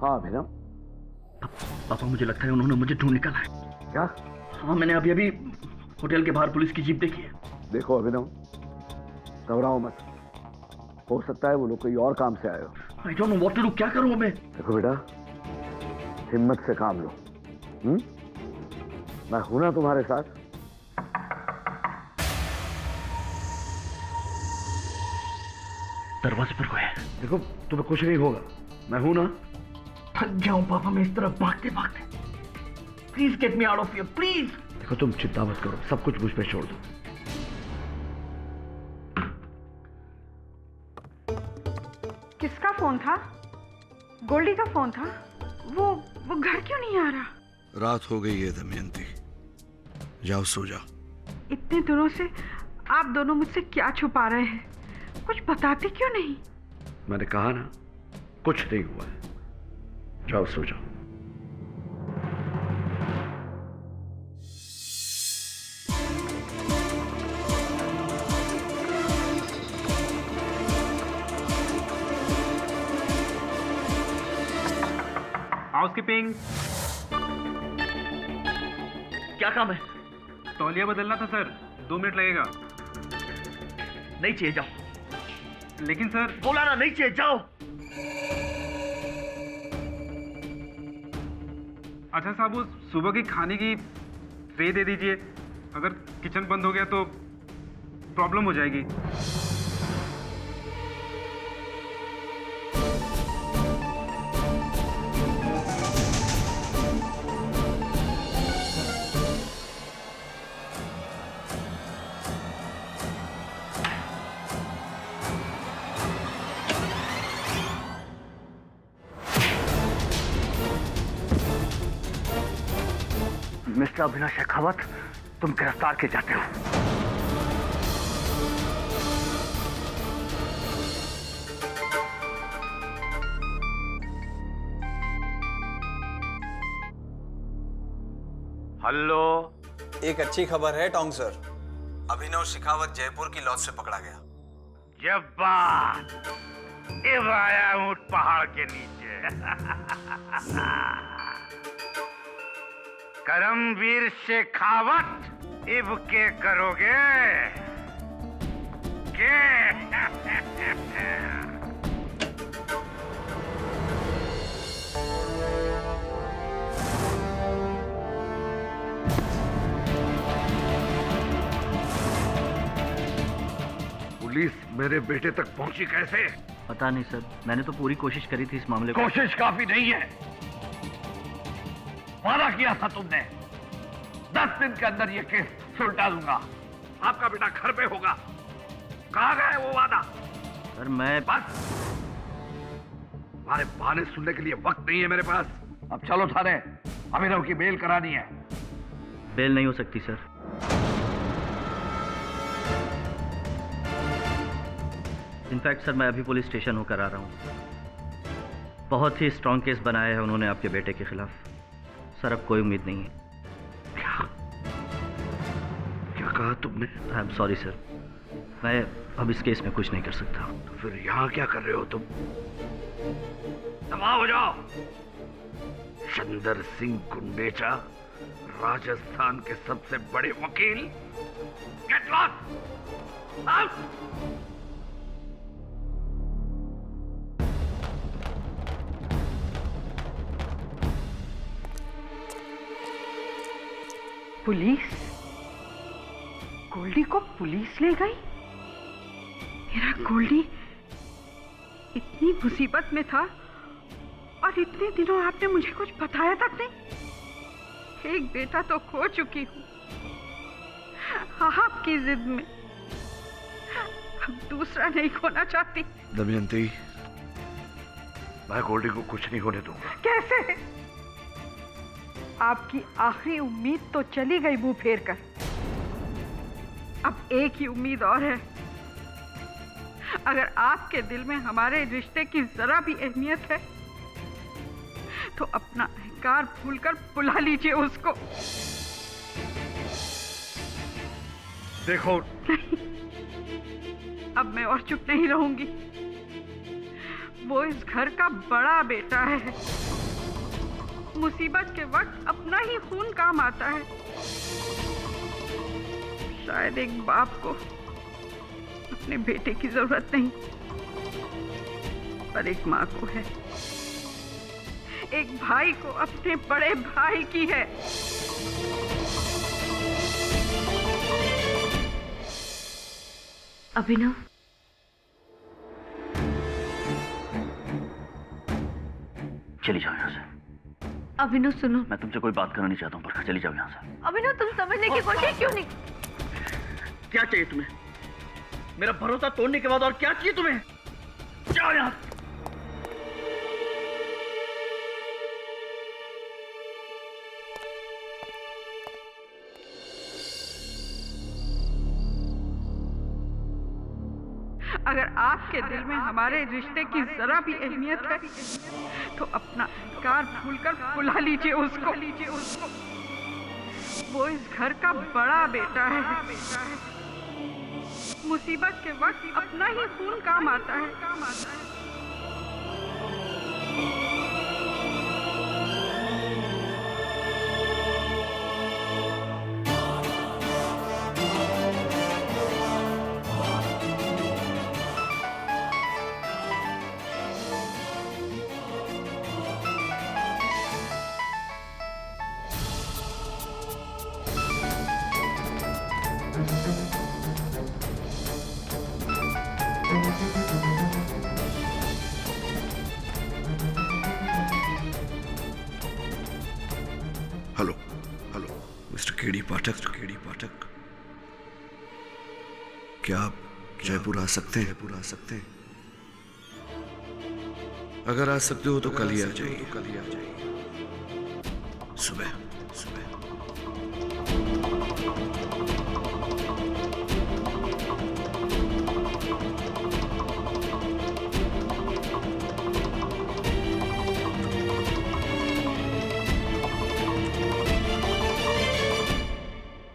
हाँ अभिनव। पापा मुझे लगता है उन्होंने मुझे ढूंढ निकाला है। क्या? हाँ मैंने अभी अभी होटल के बाहर पुलिस की जीप देखी है। देखो अभिनव, घबराओ मत, हो सकता है वो लोग कोई और काम से आए हो। I don't know what to do, क्या करूं मैं? देखो बेटा, हिम्मत से काम लो। मैं हूं ना तुम्हारे साथ। दरवाजे पर कोई है। देखो तुम्हें कुछ नहीं होगा, मैं हूं ना। थक गया हूं पापा मैं इस तरफ भागते भागते। Please get me out of here please. देखो तुम चिंता मत करो, सब कुछ मुझ पे छोड़ दो। किसका फोन था? गोल्डी का फोन था। वो घर क्यों नहीं आ रहा? रात हो गई है दमयंती, जाओ सो जाओ। इतने दिनों से आप दोनों मुझसे क्या छुपा रहे हैं? कुछ बताते क्यों नहीं? मैंने कहा ना, कुछ नहीं हुआ है, जाओ सो जाओ। हाउसकीपिंग। क्या काम है? तौलिया बदलना था सर, 2 मिनट लगेगा। नहीं चाहिए जाओ। लेकिन सर। बोला ना नहीं चाहिए जाओ। अच्छा साहब, वो सुबह की खाने की ट्रे दे दीजिए। अगर किचन बंद हो गया तो प्रॉब्लम हो जाएगी। मिस्टर अभिनव शेखावत, तुम गिरफ्तार किए जाते हो। हेलो। एक अच्छी खबर है टोंग सर, अभिनव शेखावत जयपुर की लॉज से पकड़ा गया। जब्बार, इब आया ऊंट पहाड़ के नीचे। करमवीर शेखावत, इब के करोगे के? पुलिस मेरे बेटे तक पहुंची कैसे? पता नहीं सर, मैंने तो पूरी कोशिश करी थी इस मामले को। कोशिश काफी नहीं है, वादा किया था तुमने 10 दिन के अंदर ये केस सुलटा दूंगा, आपका बेटा घर पे होगा। कहाँ गए वो वादा? सर मैं बस, तुम्हारे बहाने सुनने के लिए वक्त नहीं है मेरे पास। अब चलो थाने, अभिनव की बेल करानी है। बेल नहीं हो सकती सर। इनफैक्ट सर मैं अभी पुलिस स्टेशन होकर आ रहा हूँ। बहुत ही स्ट्रॉन्ग केस बनाया है उन्होंने आपके बेटे के खिलाफ। सर अब कोई उम्मीद नहीं है। क्या कहा तुमने? आई एम सॉरी सर, मैं अब इस केस में कुछ नहीं कर सकता। तो फिर यहाँ क्या कर रहे हो तुम? तबाह हो जाओ। चंदर सिंह गुंडेचा, राजस्थान के सबसे बड़े वकील, get lost, out. Police? Goldy को पुलिस ले गई? मेरा गोल्डी इतनी मुसीबत में था और इतने दिनों आपने मुझे कुछ बताया तक नहीं। एक बेटा तो खो चुकी हूँ आपकी जिद में, अब दूसरा नहीं खोना चाहती। दमयंती, मैं गोल्डी को कुछ नहीं होने दूंगा। कैसे? आपकी आखिरी उम्मीद तो चली गई मुंह फेर कर। अब एक ही उम्मीद और है। अगर आपके दिल में हमारे रिश्ते की जरा भी अहमियत है तो अपना अहंकार भूलकर बुला लीजिए उसको। देखो नहीं, अब मैं और चुप नहीं रहूंगी। वो इस घर का बड़ा बेटा है। मुसीबत के वक्त अपना ही खून काम आता है। शायद एक बाप को अपने बेटे की जरूरत नहीं, पर एक माँ को है। एक भाई को अपने बड़े भाई की है। अभिनव, चली जाओ यहाँ से। अभिनव सुनो। मैं तुमसे कोई बात करना नहीं चाहता हूँ, पर चली जाओ यहाँ से। अभिनव तुम समझने की कोशिश क्यों नहीं? क्या चाहिए तुम्हें? मेरा भरोसा तोड़ने के बाद और क्या चाहिए तुम्हें? जाओ यहाँ से। अगर आपके दिल में हमारे रिश्ते की जरा भी अहमियत है तो अपना कार भूलकर बुला लीजिए उसको। वो इस घर का बड़ा बेटा है। मुसीबत के वक्त अपना ही खून काम आता है। हेलो हेलो मिस्टर केडी पाठक, क्या आप जयपुर आ सकते हैं? अगर आ सकते हो तो कल ही आ जाइए। सुबह।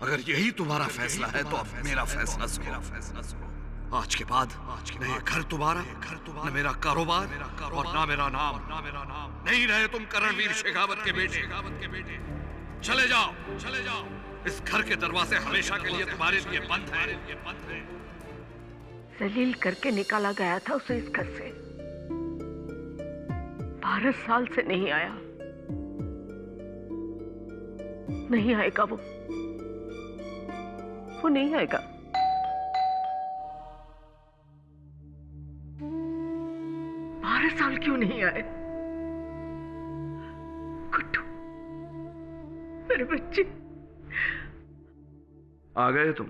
अगर यही तुम्हारा फैसला है तो अब मेरा फैसला सुनो। आज के बाद न ये घर तुम्हारा, न मेरा कारोबार और ना मेरा नाम। नहीं रहे तुम करणवीर शेखावत के बेटे। चले जाओ। इस घर के दरवाजे हमेशा के लिए तुम्हारे लिए बंद है। जलील करके निकाला गया था उसे इस घर से। 12 साल से नहीं आया। नहीं आएगा वो नहीं आएगा। बारह साल क्यों नहीं आए? गुड्डू, मेरे बच्चे। आ गए तुम?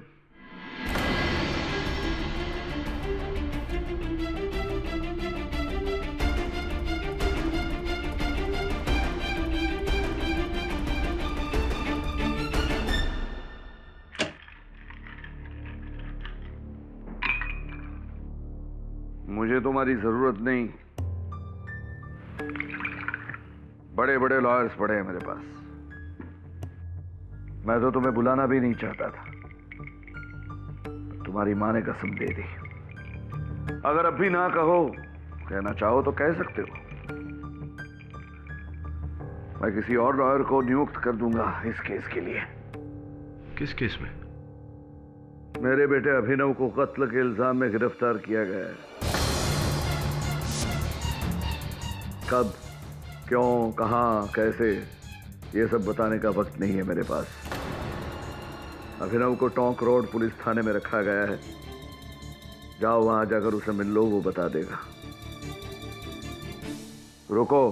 मुझे तुम्हारी जरूरत नहीं। बड़े बड़े लॉयर्स पड़े हैं मेरे पास। मैं तो तुम्हें बुलाना भी नहीं चाहता था। तुम्हारी माँ ने कसम दे दी। अगर अब भी ना कहो, कहना चाहो तो कह सकते हो। मैं किसी और लॉयर को नियुक्त कर दूंगा इस केस के लिए। किस केस में? मेरे बेटे अभिनव को कत्ल के इल्जाम में गिरफ्तार किया गया है। कब, क्यों, कहां, कैसे, ये सब बताने का वक्त नहीं है मेरे पास। अभिनव को टोंक रोड पुलिस थाने में रखा गया है। जाओ वहां जाकर उसे मिल लो, वो बता देगा। रुको,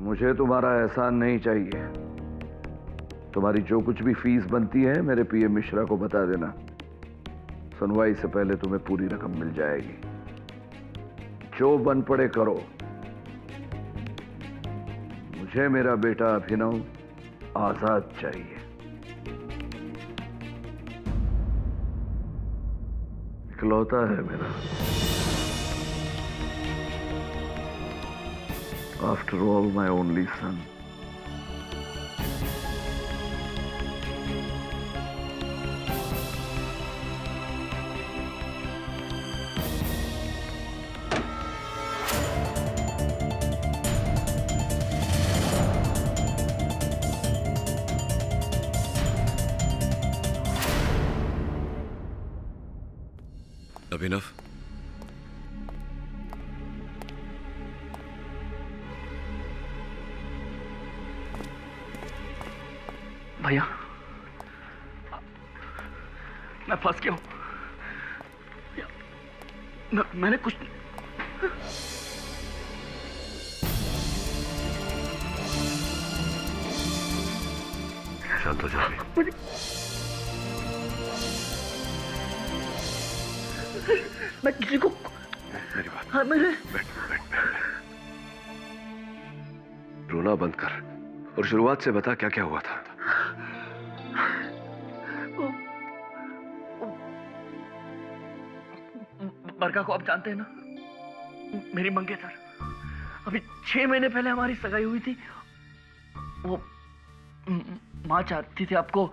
मुझे तुम्हारा एहसान नहीं चाहिए। तुम्हारी जो कुछ भी फीस बनती है मेरे पीए मिश्रा को बता देना। सुनवाई से पहले तुम्हें पूरी रकम मिल जाएगी। जो बन पड़े करो। मुझे मेरा बेटा अभिनव आजाद चाहिए। इकलौता है मेरा। After all my only son. Abhinav, भैया मैं फंस गया हूं। मैंने कुछ शांत हो जाओगे। मैं किसी को मेरी बात, हाँ मेरे बैठ बैठ बैठ। रोना बंद कर और शुरुआत से बता क्या क्या हुआ था। बरका को आप जानते हैं ना, मेरी मंगेतर। अभी 6 महीने पहले हमारी सगाई हुई थी। वो माँ चाहती थी आपको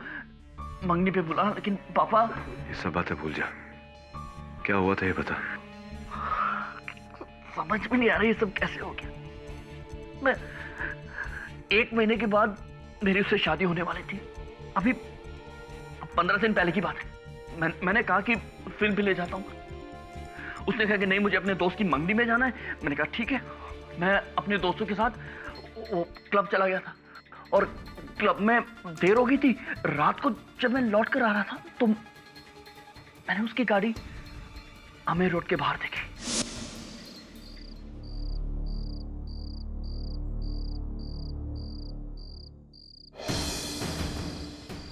मंगनी पे बुलाना, लेकिन पापा। ये सब बातें भूल जा, क्या हुआ था ये बता। समझ में नहीं आ रहा ये सब कैसे हो गया। मैं 1 महीने के बाद मेरी उससे शादी होने वाली थी। अभी 15 दिन पहले की बात है। मैंने कहा कि फिल्म भी ले जाता हूँ। उसने कहा कि नहीं, मुझे अपने दोस्त की मंगनी में जाना है। मैंने कहा ठीक है। मैं अपने दोस्तों के साथ वो क्लब चला गया था और क्लब में देर हो गई थी। रात को जब मैं लौट कर आ रहा था तो मैंने उसकी गाड़ी आमेर रोड के बाहर देखी।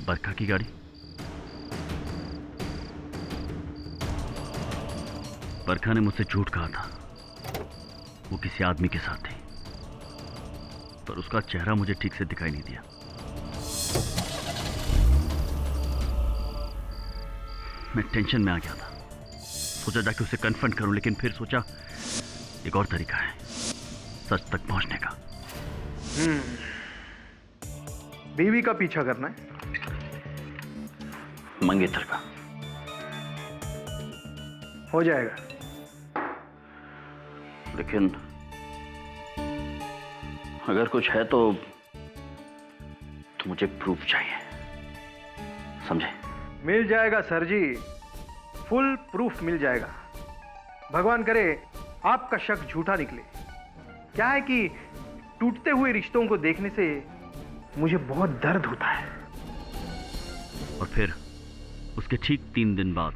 बरखा की गाड़ी। बरखा ने मुझसे झूठ कहा था, वो किसी आदमी के साथ थी, पर उसका चेहरा मुझे ठीक से दिखाई नहीं दिया। मैं टेंशन में आ गया था। सोचा जाके उसे कन्फ्रंट करूं, लेकिन फिर सोचा एक और तरीका है सच तक पहुंचने का। बीवी का पीछा करना है, मंगेतर का। हो जाएगा। लेकिन अगर कुछ है तो मुझे प्रूफ चाहिए, समझे? मिल जाएगा सर जी, फुल प्रूफ मिल जाएगा। भगवान करे आपका शक झूठा निकले। क्या है कि टूटते हुए रिश्तों को देखने से मुझे बहुत दर्द होता है। और फिर उसके ठीक 3 दिन बाद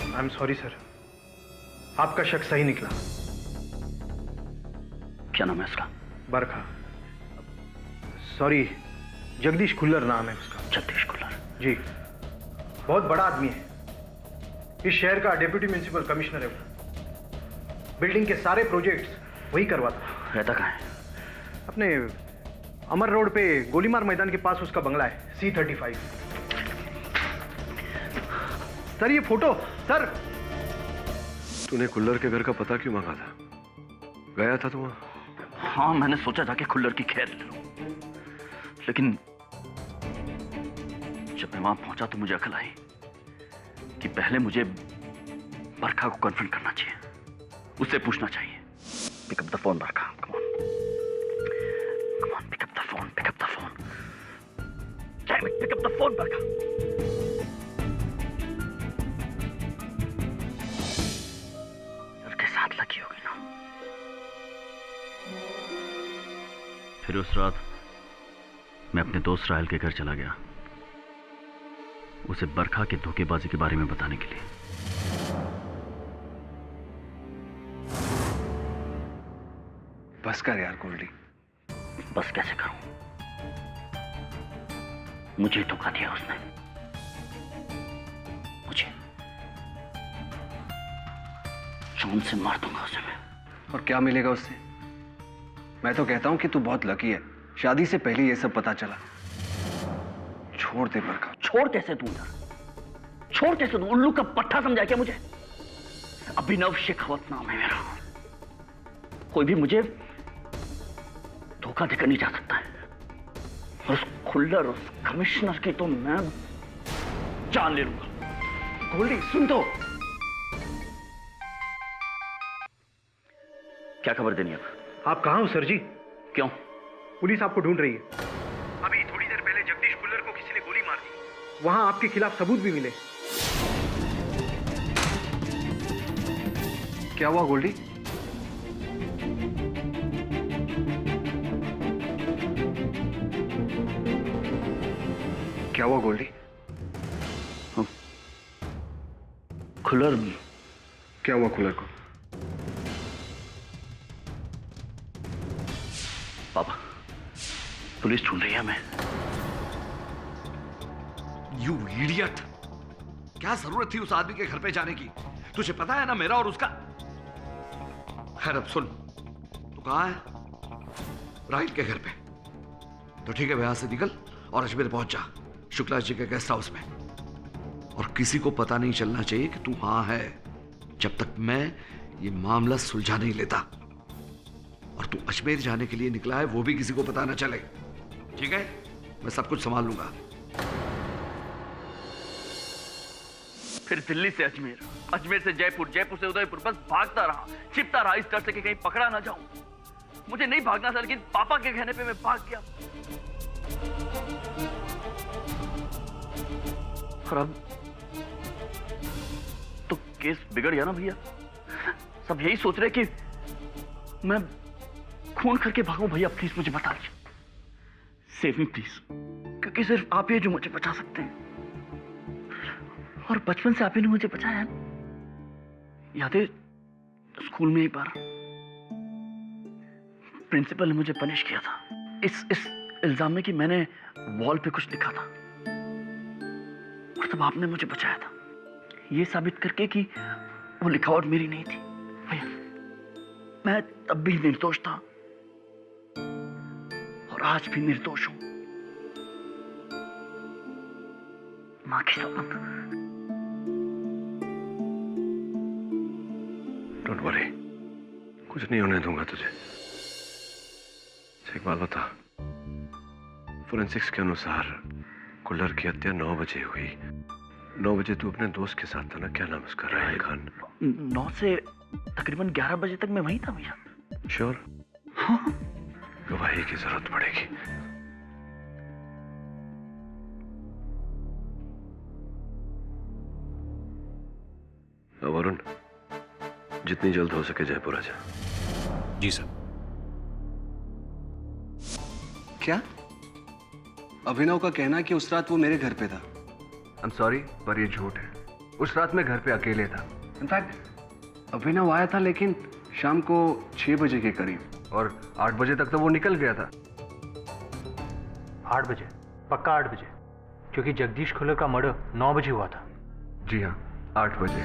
आई एम सॉरी सर, आपका शक सही निकला। क्या नाम है उसका? बरखा। सॉरी, जगदीश खुल्लर नाम है उसका। जगदीश खुल्लर? जी, बहुत बड़ा आदमी है। इस शहर का डेप्यूटी म्युनिसिपल कमिश्नर है वो। बिल्डिंग के सारे प्रोजेक्ट्स वही करवाता। रहता कहाँ है? अपने अमर रोड पे गोलीमार मैदान के पास उसका बंगला है, C35। सर ये फोटो। सर तूने कुल्लर के घर का पता क्यों मांगा था? गया था तू वहां? हाँ, मैंने सोचा जाके खुल्लर की खैर ले लूं, लेकिन जब मैं वहां पहुंचा तो मुझे अकल आई कि पहले मुझे बरखा को कन्फ्रंट करना चाहिए, उससे पूछना चाहिए। Pick up the phone Barkha, come on, pick up the phone, pick up the phone, pick up the phone Barkha. साथ लगी होगी ना। फिर उस रात मैं अपने दोस्त राहल के घर चला गया, उसे बरखा के धोखेबाजी के बारे में बताने के लिए। बस कर यार गोल्डी। बस कैसे करूं? मुझे धोखा दिया उसने, मुझे। जान से मार दूंगा उसे मैं। और क्या मिलेगा उससे? मैं तो कहता हूं कि तू बहुत लकी है, शादी से पहले ये सब पता चला। छोड़ दे बरखा। छोड़ कैसे दूं यार? छोड़ कैसे दूं? उल्लू का पट्टा समझा क्या मुझे? अभिनव शेखावत नाम है मेरा। कोई भी मुझे धोखा देकर नहीं जा सकता है। और उस खुल्लर, उस कमिश्नर की तो मैं जान ले लूंगा। गोल्डी सुन तो। क्या खबर देनी है? आप कहाँ हो सर जी? क्यों? पुलिस आपको ढूंढ रही है। अभी थोड़ी देर पहले जगदीश कुल्लर को किसी ने गोली मार दी। वहां आपके खिलाफ सबूत भी मिले। क्या हुआ गोल्डी? क्या हुआ गोल्डी? खुलर। क्या हुआ खुलर को? पापा, पुलिस ढूंढ रही है हमें। You idiot! क्या जरूरत थी उस आदमी के घर पे जाने की? तुझे पता है ना मेरा और उसका। खैर अब सुन, तू कहां है? राहिल के घर पे। तो ठीक है, यहां से निकल और अजमेर पहुंच जा, शुक्ला जी के गेस्ट हाउस में। और किसी को पता नहीं चलना चाहिए कि तू वहां है, जब तक मैं ये मामला सुलझा नहीं लेता। और तू अजमेर जाने के लिए निकला है, वो भी किसी को पता ना चले, ठीक है? मैं सब कुछ संभाल लूंगा। फिर दिल्ली से अजमेर, अजमेर से जयपुर, जयपुर से उदयपुर, बस भागता रहा, छिपता रहा, इस डर से कि कहीं पकड़ा ना जाऊं। मुझे नहीं भागना था, लेकिन पापा के कहने पे मैं भाग गया। और अब तो केस बिगड़ गया ना भैया। सब यही सोच रहे कि मैं खून करके भागूं। भैया प्लीज मुझे बता दीजिए, सेव मी प्लीज, क्योंकि सिर्फ आप ही जो मुझे बचा सकते हैं। और बचपन से आप ही ने मुझे बचाया। याद है स्कूल में एक बार प्रिंसिपल ने मुझे पनिश किया था इस इल्जाम में कि मैंने वॉल पे कुछ लिखा था, और तब आपने मुझे बचाया था, ये साबित करके कि वो लिखावट मेरी नहीं थी। भैया मैं तब भी निर्दोष था और आज भी निर्दोष हूं। मां की सौगंध। डोंट वरी, कुछ नहीं होने दूंगा तुझे। एक बात बता, फोरेंसिक्स के अनुसार कुल्लर की हत्या 9 बजे हुई। 9 बजे तू अपने दोस्त के साथ था ना? क्या नाम उसका? राहिल खान। 9 से तकरीबन 11 बजे तक मैं वहीं था भैया। श्योर? हाँ। गवाही की जरूरत पड़ेगी। अब वरुण, जितनी जल्द हो सके जयपुर आ जा। जी सर। क्या? अभिनव का कहना है कि उस रात वो मेरे घर पे था। आई एम सॉरी, पर ये झूठ है। उस रात मैं घर पे अकेले था। इनफैक्ट अभिनव आया था, लेकिन शाम को 6 बजे के करीब, और 8 बजे तक तो वो निकल गया था। 8 बजे? पक्का 8 बजे? क्योंकि जगदीश खुल्लर का मर्डर 9 बजे हुआ था। जी हाँ, 8 बजे।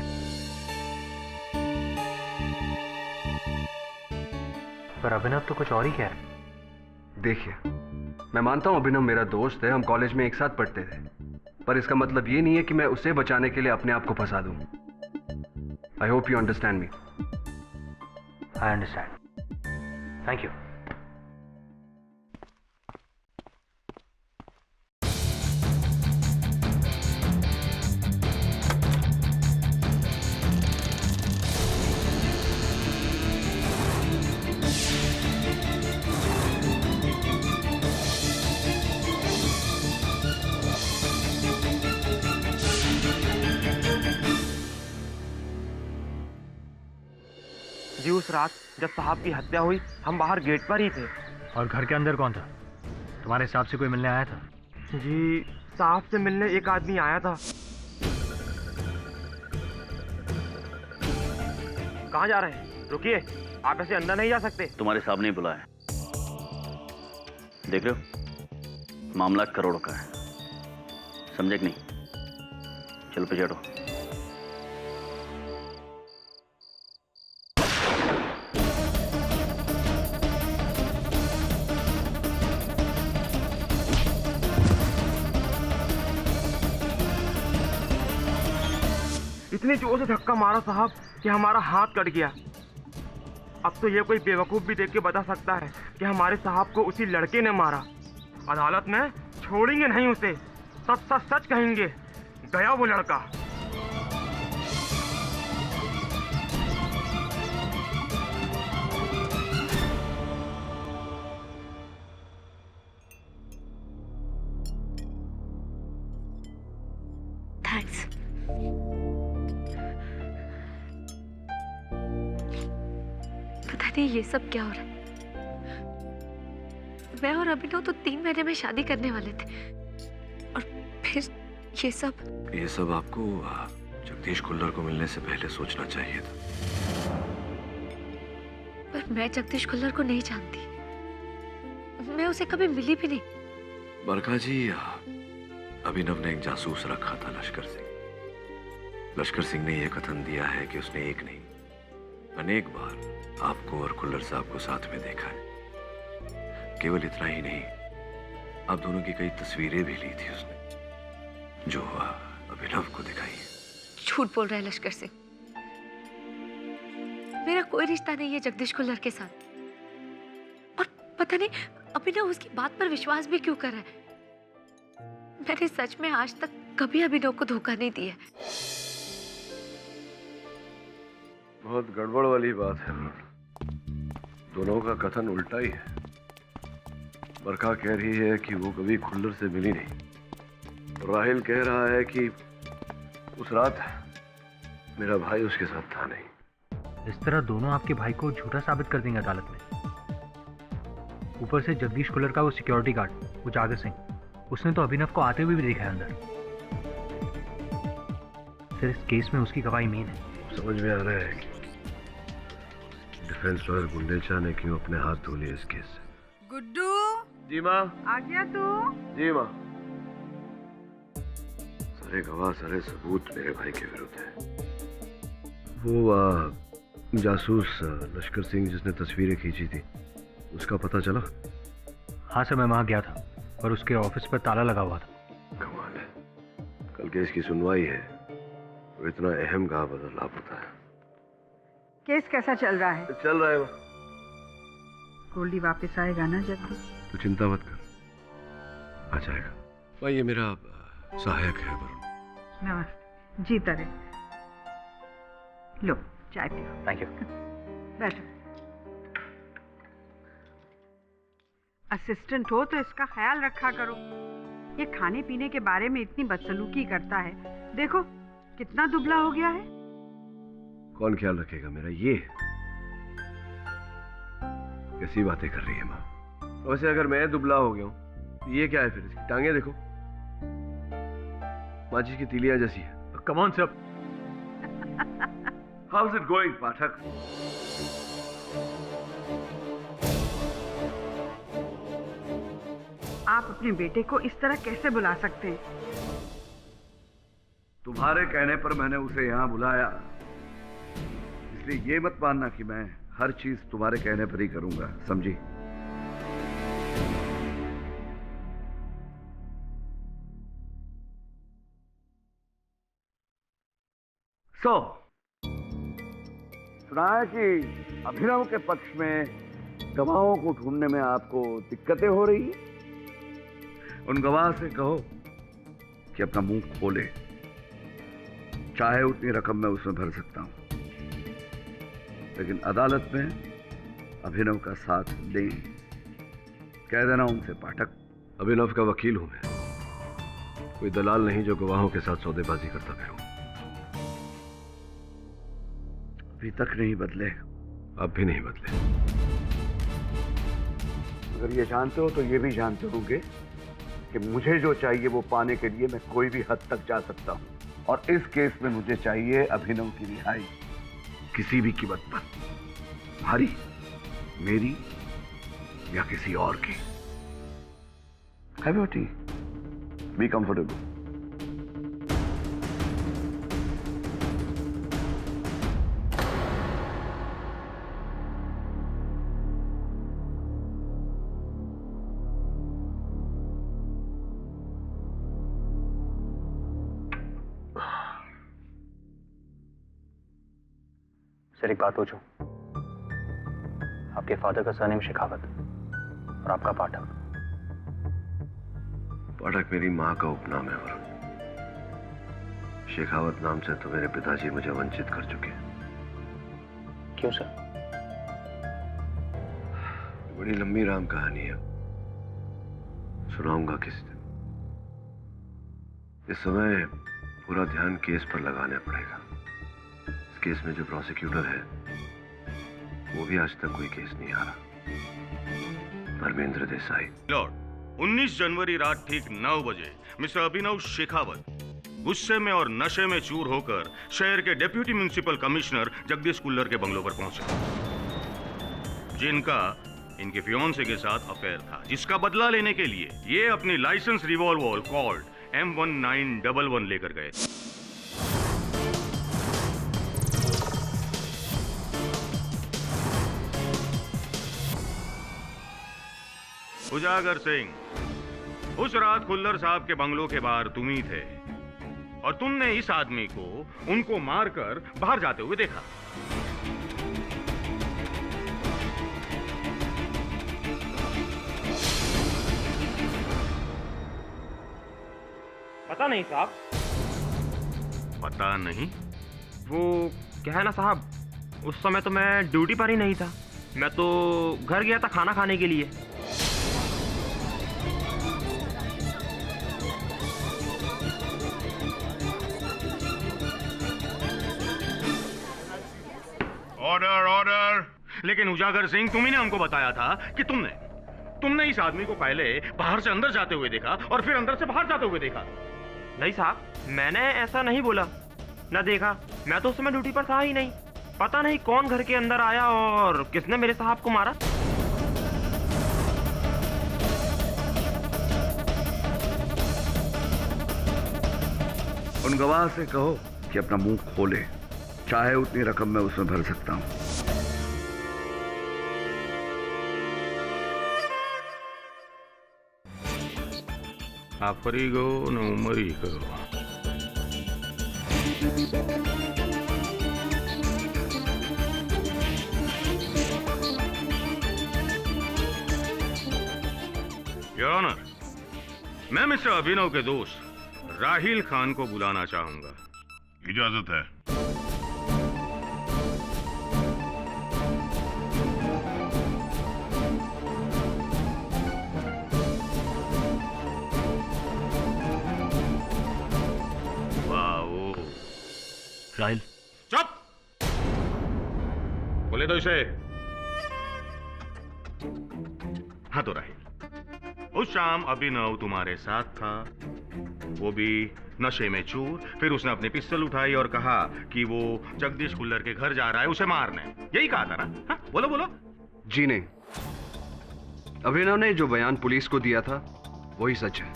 पर अभिनव तो कुछ और ही कह रहा। देखिए, मैं मानता हूं अभिनव मेरा दोस्त है, हम कॉलेज में एक साथ पढ़ते थे, पर इसका मतलब ये नहीं है कि मैं उसे बचाने के लिए अपने आप को फंसा दूं। I hope you understand me. I understand. Thank you. जी उस रात जब साहब की हत्या हुई, हम बाहर गेट पर ही थे। और घर के अंदर कौन था? तुम्हारे साहब से कोई मिलने आया था? जी साहब से मिलने एक आदमी आया था। कहाँ जा रहे हैं? रुकिए, आप ऐसे अंदर नहीं जा सकते। तुम्हारे साहब ने बुलाया। देख रहे हो, मामला करोड़ों का है, समझे कि नहीं? चलो पे चढ़ो। इतनी जोर से धक्का मारा साहब कि हमारा हाथ कट गया। अब तो ये कोई बेवकूफ भी देख के बता सकता है कि हमारे साहब को उसी लड़के ने मारा। अदालत में छोड़ेंगे नहीं उसे, सच सच सच कहेंगे, गया वो लड़का। थैंक्स। पता नहीं ये सब क्या हो रहा है। मैं और अभिनव तो 3 महीने में शादी करने वाले थे और फिर ये सब आपको जगदीश खुल्लर को मिलने से पहले सोचना चाहिए था। पर मैं जगदीश खुल्लर को नहीं जानती, मैं उसे कभी मिली भी नहीं। बरखा जी, अभिनव ने एक जासूस रखा था, लश्कर सिंह ने यह कथन दिया है कि उसने एक नहीं अनेक बार आपको और खुल्लर साहब को साथ में देखा है। केवल इतना ही नहीं, आप दोनों की कई तस्वीरें भी ली थी उसने, जो अभिनव को दिखाई है। झूठ बोल रहा है लश्कर सिंह, मेरा कोई रिश्ता नहीं है जगदीश खुल्लर के साथ। और पता नहीं अभिनव उसकी बात पर विश्वास भी क्यों कर रहा है। मैंने सच में आज तक कभी अभिनव को धोखा नहीं दिया। बहुत गड़बड़ वाली बात है। दोनों का कथन उल्टा ही है। बरखा कह रही है कि वो कभी खुल्लर से मिली नहीं, और राहिल कह रहा है कि उस रात मेरा भाई उसके साथ था नहीं। इस तरह दोनों आपके भाई को झूठा साबित कर देंगे अदालत में। ऊपर से जगदीश खुल्लर का वो सिक्योरिटी गार्ड, वो जागर सिंह, उसने तो अभिनव को आते हुए भी देखा है अंदर। फिर इस केस में उसकी गवाही मेन है। समझ में आ रहा है कि डिफेंस लॉयर गुंडेचा ने क्यों अपने हाथ धो लिए इस केस से। गुड्डू, जी माँ। आ गया तू? जी माँ। सारे गवाह, सारे सबूत मेरे भाई के विरुद्ध है। वो जासूस लश्कर सिंह जिसने तस्वीरें खींची थी, उसका पता चला? हाँ सर, मैं वहां गया था और उसके ऑफिस पर ताला लगा हुआ था। कमाल है, कल केस की सुनवाई है, वो इतना अहम कहाँ बदल होता है। केस कैसा चल रहा है? चल रहा है। गोल्डी वापस आएगा ना जल्दी? तो चिंता मत कर, आ जाएगा। भाई ये मेरा सहायक है वरुण। नमस्ते। जीता रहे। लो चाय पियो। Thank you. बैठो। असिस्टेंट हो तो इसका ख्याल रखा करो। ये खाने पीने के बारे में इतनी बदसलूकी करता है, देखो कितना दुबला हो गया है। कौन ख्याल रखेगा मेरा? ये कैसी बातें कर रही है माँ? वैसे अगर मैं दुबला हो गया हूँ तो ये क्या है फिर? इसकी टांगे देखो, माचिस की तीलियां जैसी है। Come on sir. How is it going Pathak? आप अपने बेटे को इस तरह कैसे बुला सकते हैं? तुम्हारे कहने पर मैंने उसे यहाँ बुलाया, इसलिए ये मत मानना कि मैं हर चीज तुम्हारे कहने पर ही करूंगा, समझी? सुना है कि अभिनव के पक्ष में गवाहों को ढूंढने में आपको दिक्कतें हो रही है। उन गवाह से कहो कि अपना मुंह खोले, चाहे उतनी रकम मैं उसमें भर सकता हूं, लेकिन अदालत में अभिनव का साथ दें। कह देना उनसे पाठक। अभिनव का वकील हूं मैं, कोई दलाल नहीं जो गवाहों के साथ सौदेबाजी करता फिरूं। अभी तक नहीं बदले। अब भी नहीं बदले। अगर ये जानते हो तो ये भी जानते होंगे कि मुझे जो चाहिए वो पाने के लिए मैं कोई भी हद तक जा सकता हूं, और इस केस में मुझे चाहिए अभिनव की रिहाई, किसी भी कीमत पर, हमारी, मेरी या किसी और की। Have your T, be comfortable. Sir एक बात पूछूं? आपके फादर का सरनेम शेखावत और आपका पाठक। पाठक मेरी माँ का उपनाम है वरुण। शेखावत नाम से तो मेरे पिताजी मुझे वंचित कर चुके हैं। क्यों सर? बड़ी लंबी राम कहानी है, सुनाऊंगा किस दिन। इस समय पूरा ध्यान केस पर लगाना पड़ेगा। इस केस में जो प्रोसिक्यूटर है वो भी आज तक कोई केस नहीं हारा, धर्मेंद्र देसाई। लॉर्ड, 19 जनवरी रात ठीक 9 बजे मिस्टर अभिनव शेखावत गुस्से में और नशे में चूर होकर शहर के deputy municipal commissioner Jagdish Kullar के बंगलों पर पहुंचे, जिनका इनके फियोंसे के साथ अफेयर था, जिसका बदला लेने के लिए ये अपनी लाइसेंस रिवॉल्वर कॉल्ड M1911 लेकर गए। उजागर सिंह, उस रात खुल्लर साहब के बंगलों के बाहर तुम ही थे और तुमने इस आदमी को उनको मारकर बाहर जाते हुए देखा। पता नहीं साहब। पता नहीं? वो क्या है ना साहब, उस समय तो मैं ड्यूटी पर ही नहीं था, मैं तो घर गया था खाना खाने के लिए। Order order. लेकिन उजागर सिंह, तुम्ही ने हमको बताया था कि तुमने इस आदमी को पहले बाहर से अंदर जाते हुए देखा और फिर अंदर से बाहर जाते हुए देखा। नहीं साहब, मैंने ऐसा नहीं बोला, न देखा। मैं तो उस समय ड्यूटी पर था ही नहीं। पता नहीं कौन घर के अंदर आया और किसने मेरे साहब को मारा। उन गवाह से कहो कि अपना मुंह खोले, चाहे उतनी रकम मैं उसमें भर सकता हूं। आफरी गो न उमरी करो। योर ऑनर, मैं मिस्टर अभिनव के दोस्त राहिल खान को बुलाना चाहूंगा। इजाजत है। राहिल, चुप! बोले तो इसे। हाँ तो राहिल, उस शाम अभिनव तुम्हारे साथ था, वो भी नशे में चूर। फिर उसने अपनी पिस्टल उठाई और कहा कि वो जगदीश कुल्लर के घर जा रहा है उसे मारने। यही कहा था ना? हाँ, बोलो बोलो। जी नहीं, अभिनव ने जो बयान पुलिस को दिया था वही सच है।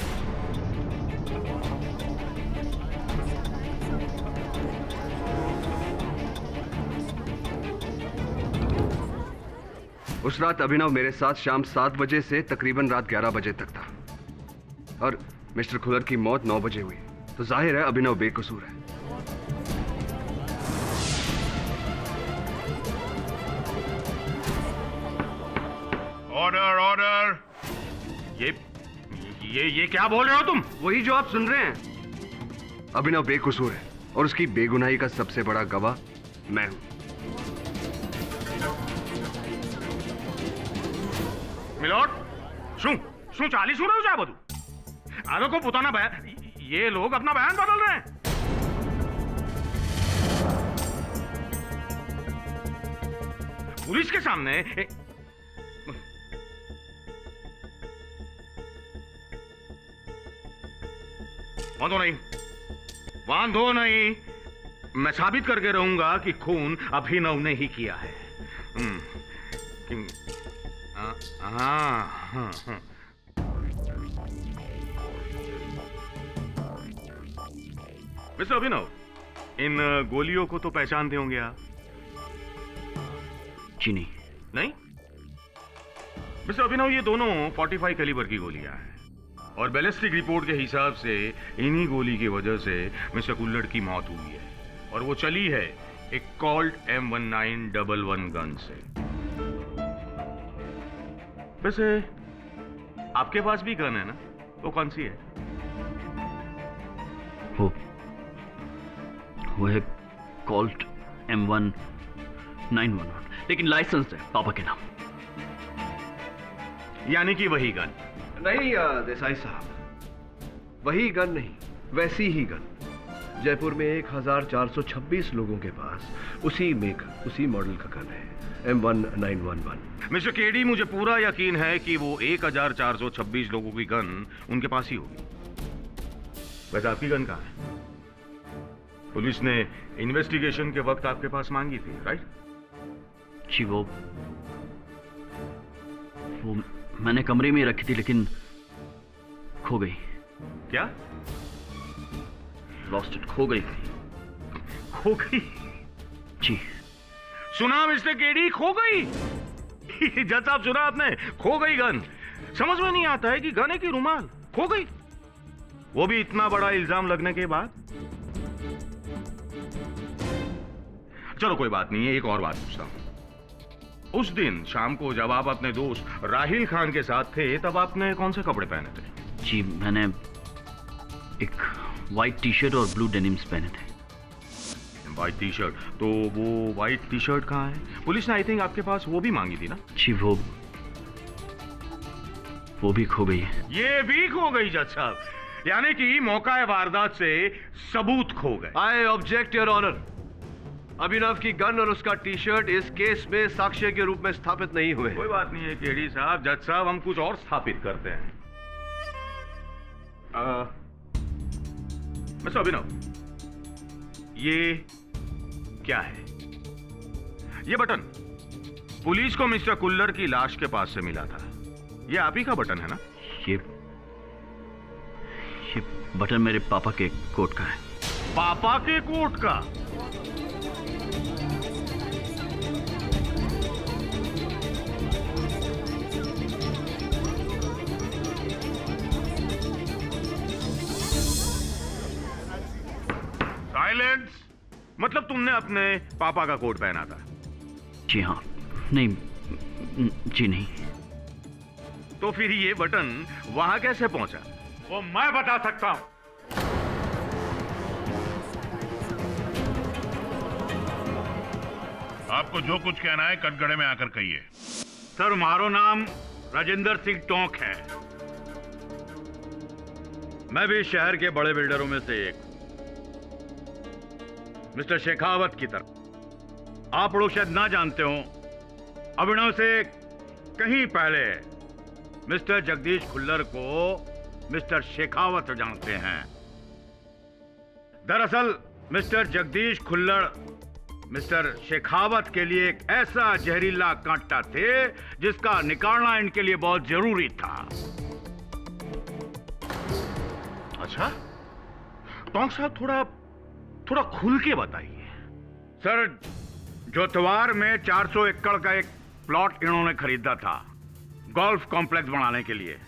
उस रात अभिनव मेरे साथ शाम 7 बजे से तकरीबन रात 11 बजे तक था और मिस्टर खुल्लर की मौत 9 बजे हुई, तो जाहिर है अभिनव बेकसूर है। Order order. ये क्या बोल रहे हो तुम? वही जो आप सुन रहे हैं। अभिनव बेकसूर है और उसकी बेगुनाही का सबसे बड़ा गवाह मैं हूं। मिलोट, શું ચાલી શું રહ્યું છે આ બધું? આ લોકો પોતાના બયાન, ये लोग अपना बयान बदल रहे हैं। पुलिस के सामने वांधो नहीं, मैं साबित करके रहूंगा कि खून अभिनव ने ही किया है। मिस्टर अभिनव, इन गोलियों को तो पहचानते होंगे आप? जी नहीं। नहीं? मिस्टर अभिनव, ये दोनों 45 कैलिबर की गोलियां हैं और बैलिस्टिक रिपोर्ट के हिसाब से इन्हीं गोली की वजह से मिस्टर कुल्लर की मौत हुई है और वो चली है एक कॉल्ड M1911 गन से। वैसे आपके पास भी गन है ना? वो कौन सी है? वो है कॉल्ट M1911, लेकिन लाइसेंस है पापा के नाम। यानी कि वही गन? नहीं देसाई साहब, वही गन नहीं, वैसी ही गन। जयपुर में 1426 लोगों के पास उसी मेक उसी मॉडल का गन है, M1911। मिस्टर केडी, मुझे पूरा यकीन है कि वो 1426 लोगों की गन उनके पास ही होगी। वैसे आपकी गन कहाँ है? पुलिस ने इन्वेस्टिगेशन के वक्त आपके पास मांगी थी, राइट? जी वो मैंने कमरे में रखी थी, लेकिन खो गई। क्या? लॉस्ट इट, खो गई। खो गई? जी। सुना मिस्टर केडी, खो गई? जज साहब, सुना आपने? खो गई गन। समझ में नहीं आता है कि गन है कि रुमाल। खो गई, वो भी इतना बड़ा इल्जाम लगने के बाद। चलो कोई बात नहीं है, एक और बात पूछता हूं। उस दिन शाम को जब आप अपने दोस्त राहिल खान के साथ थे, तब आपने कौन से कपड़े पहने थे? जी मैंने एक व्हाइट टी शर्ट और ब्लू डेनिम्स पहने थे। White T shirt? तो वो व्हाइट टी शर्ट कहाँ है? पुलिस ने आई थिंक आपके पास वो भी मांगी थी ना? जी वो भी खो गई है। ये भी खो गई जज साहब, यानी कि मौका वारदात से सबूत खो गए। I object your honour. Abhinav की गन और उसका टी शर्ट इस केस में साक्ष्य के रूप में स्थापित नहीं हुए। कोई बात नहीं है केडी साहब। जज साहब, हम कुछ और स्थापित करते हैं। मिस्टर अभिनव, ये क्या है? ये बटन पुलिस को मिस्टर कुल्लर की लाश के पास से मिला था। ये आप ही का बटन है ना? ये बटन मेरे पापा के कोट का है। पापा के कोट का? साइलेंस। मतलब तुमने अपने पापा का कोट पहना था? जी हाँ। नहीं जी नहीं। तो फिर ये बटन वहां कैसे पहुंचा? वो मैं बता सकता हूं। आपको जो कुछ कहना है कटघरे में आकर कहिए। सर, मारो नाम राजेंद्र सिंह टोंक है। मैं भी शहर के बड़े बिल्डरों में से एक, मिस्टर शेखावत की तरफ। आप लोग शायद ना जानते हो, अभिनव से कहीं पहले मिस्टर जगदीश खुल्लर को मिस्टर शेखावत जानते हैं। दरअसल मिस्टर जगदीश खुल्लर मिस्टर शेखावत के लिए एक ऐसा जहरीला कांटा थे जिसका निकालना इनके लिए बहुत जरूरी था। अच्छा, टोंक साहब थोड़ा खुल के बताइए। सर, जोतवार में 400 एकड़ का एक प्लॉट इन्होंने खरीदा था गोल्फ कॉम्प्लेक्स बनाने के लिए,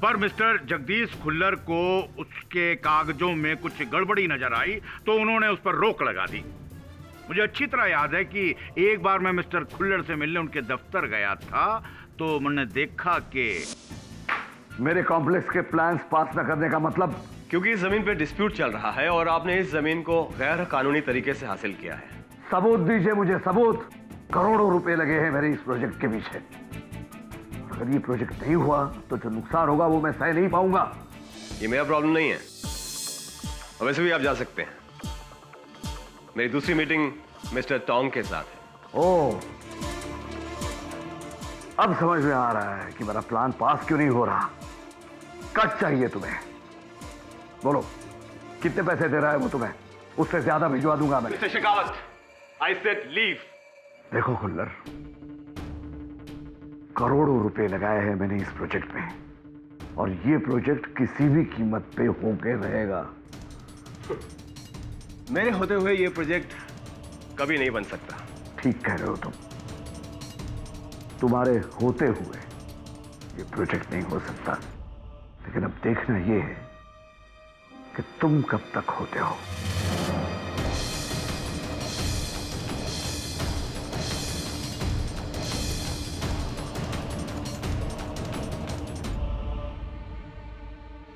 पर मिस्टर जगदीश खुल्लर को उसके कागजों में कुछ गड़बड़ी नजर आई तो उन्होंने उस पर रोक लगा दी। मुझे अच्छी तरह याद है कि एक बार मैं मिस्टर खुल्लर से मिलने उनके दफ्तर गया था तो मैंने देखा कि मेरे कॉम्प्लेक्स के प्लान्स पास न करने का मतलब? क्योंकि इस जमीन पे डिस्प्यूट चल रहा है और आपने इस जमीन को गैर कानूनी तरीके से हासिल किया है। सबूत दीजिए मुझे, सबूत। करोड़ों रुपए लगे हैं मेरे इस प्रोजेक्ट के पीछे। अगर ये प्रोजेक्ट नहीं हुआ तो जो नुकसान होगा वो मैं सह नहीं पाऊंगा। ये मेरा प्रॉब्लम नहीं है, और वैसे भी आप जा सकते हैं। मेरी दूसरी मीटिंग मिस्टर टोंग के साथ है। ओह, अब समझ में आ रहा है कि मेरा प्लान पास क्यों नहीं हो रहा। कट चाहिए तुम्हें? बोलो, कितने पैसे दे रहा है वो तुम्हें? उससे ज्यादा भिजवा दूंगा मैं। Mister Shekhawat, I said leave. देखो खुल्लर, करोड़ों रुपए लगाए हैं मैंने इस प्रोजेक्ट में, और ये प्रोजेक्ट किसी भी कीमत पे होके रहेगा। मेरे होते हुए ये प्रोजेक्ट कभी नहीं बन सकता। ठीक कह रहे हो तुम। तुम्हारे होते हुए ये प्रोजेक्ट नहीं हो सकता, लेकिन अब देखना ये है कि तुम कब तक होते हो।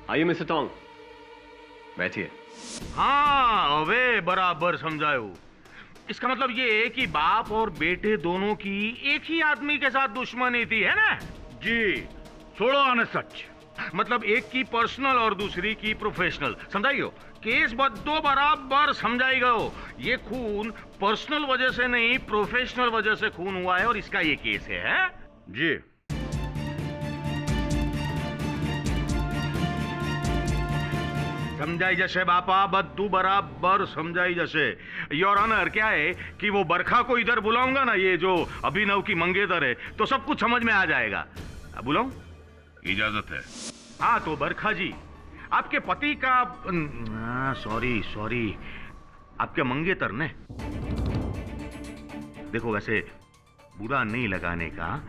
आइए मिस्टर टोंग, बैठिए। हाँ, अबे बराबर समझायो। इसका मतलब ये है कि बाप और बेटे दोनों की एक ही आदमी के साथ दुश्मनी थी, है ना? जी, छोड़ो आने सच। मतलब एक की पर्सनल और दूसरी की प्रोफेशनल, समझाइयो? केस दो बराबर समझाएगा हो। ये खून पर्सनल वजह से नहीं, प्रोफेशनल वजह से खून हुआ है और इसका ये केस है? जी। समझाई जैसे बापा, बद्दू बराबर समझाई जैसे। योर ऑनर, क्या है कि वो बरखा को इधर बुलाऊंगा ना, ये जो अभिनव की मंगेतर है, तो सब कुछ समझ में आ जाएगा। बुलाऊं? इजाजत है। हाँ तो बरखा जी, आपके पति का सॉरी आपके मंगेतर ने, देखो वैसे बुरा नहीं लगाने का,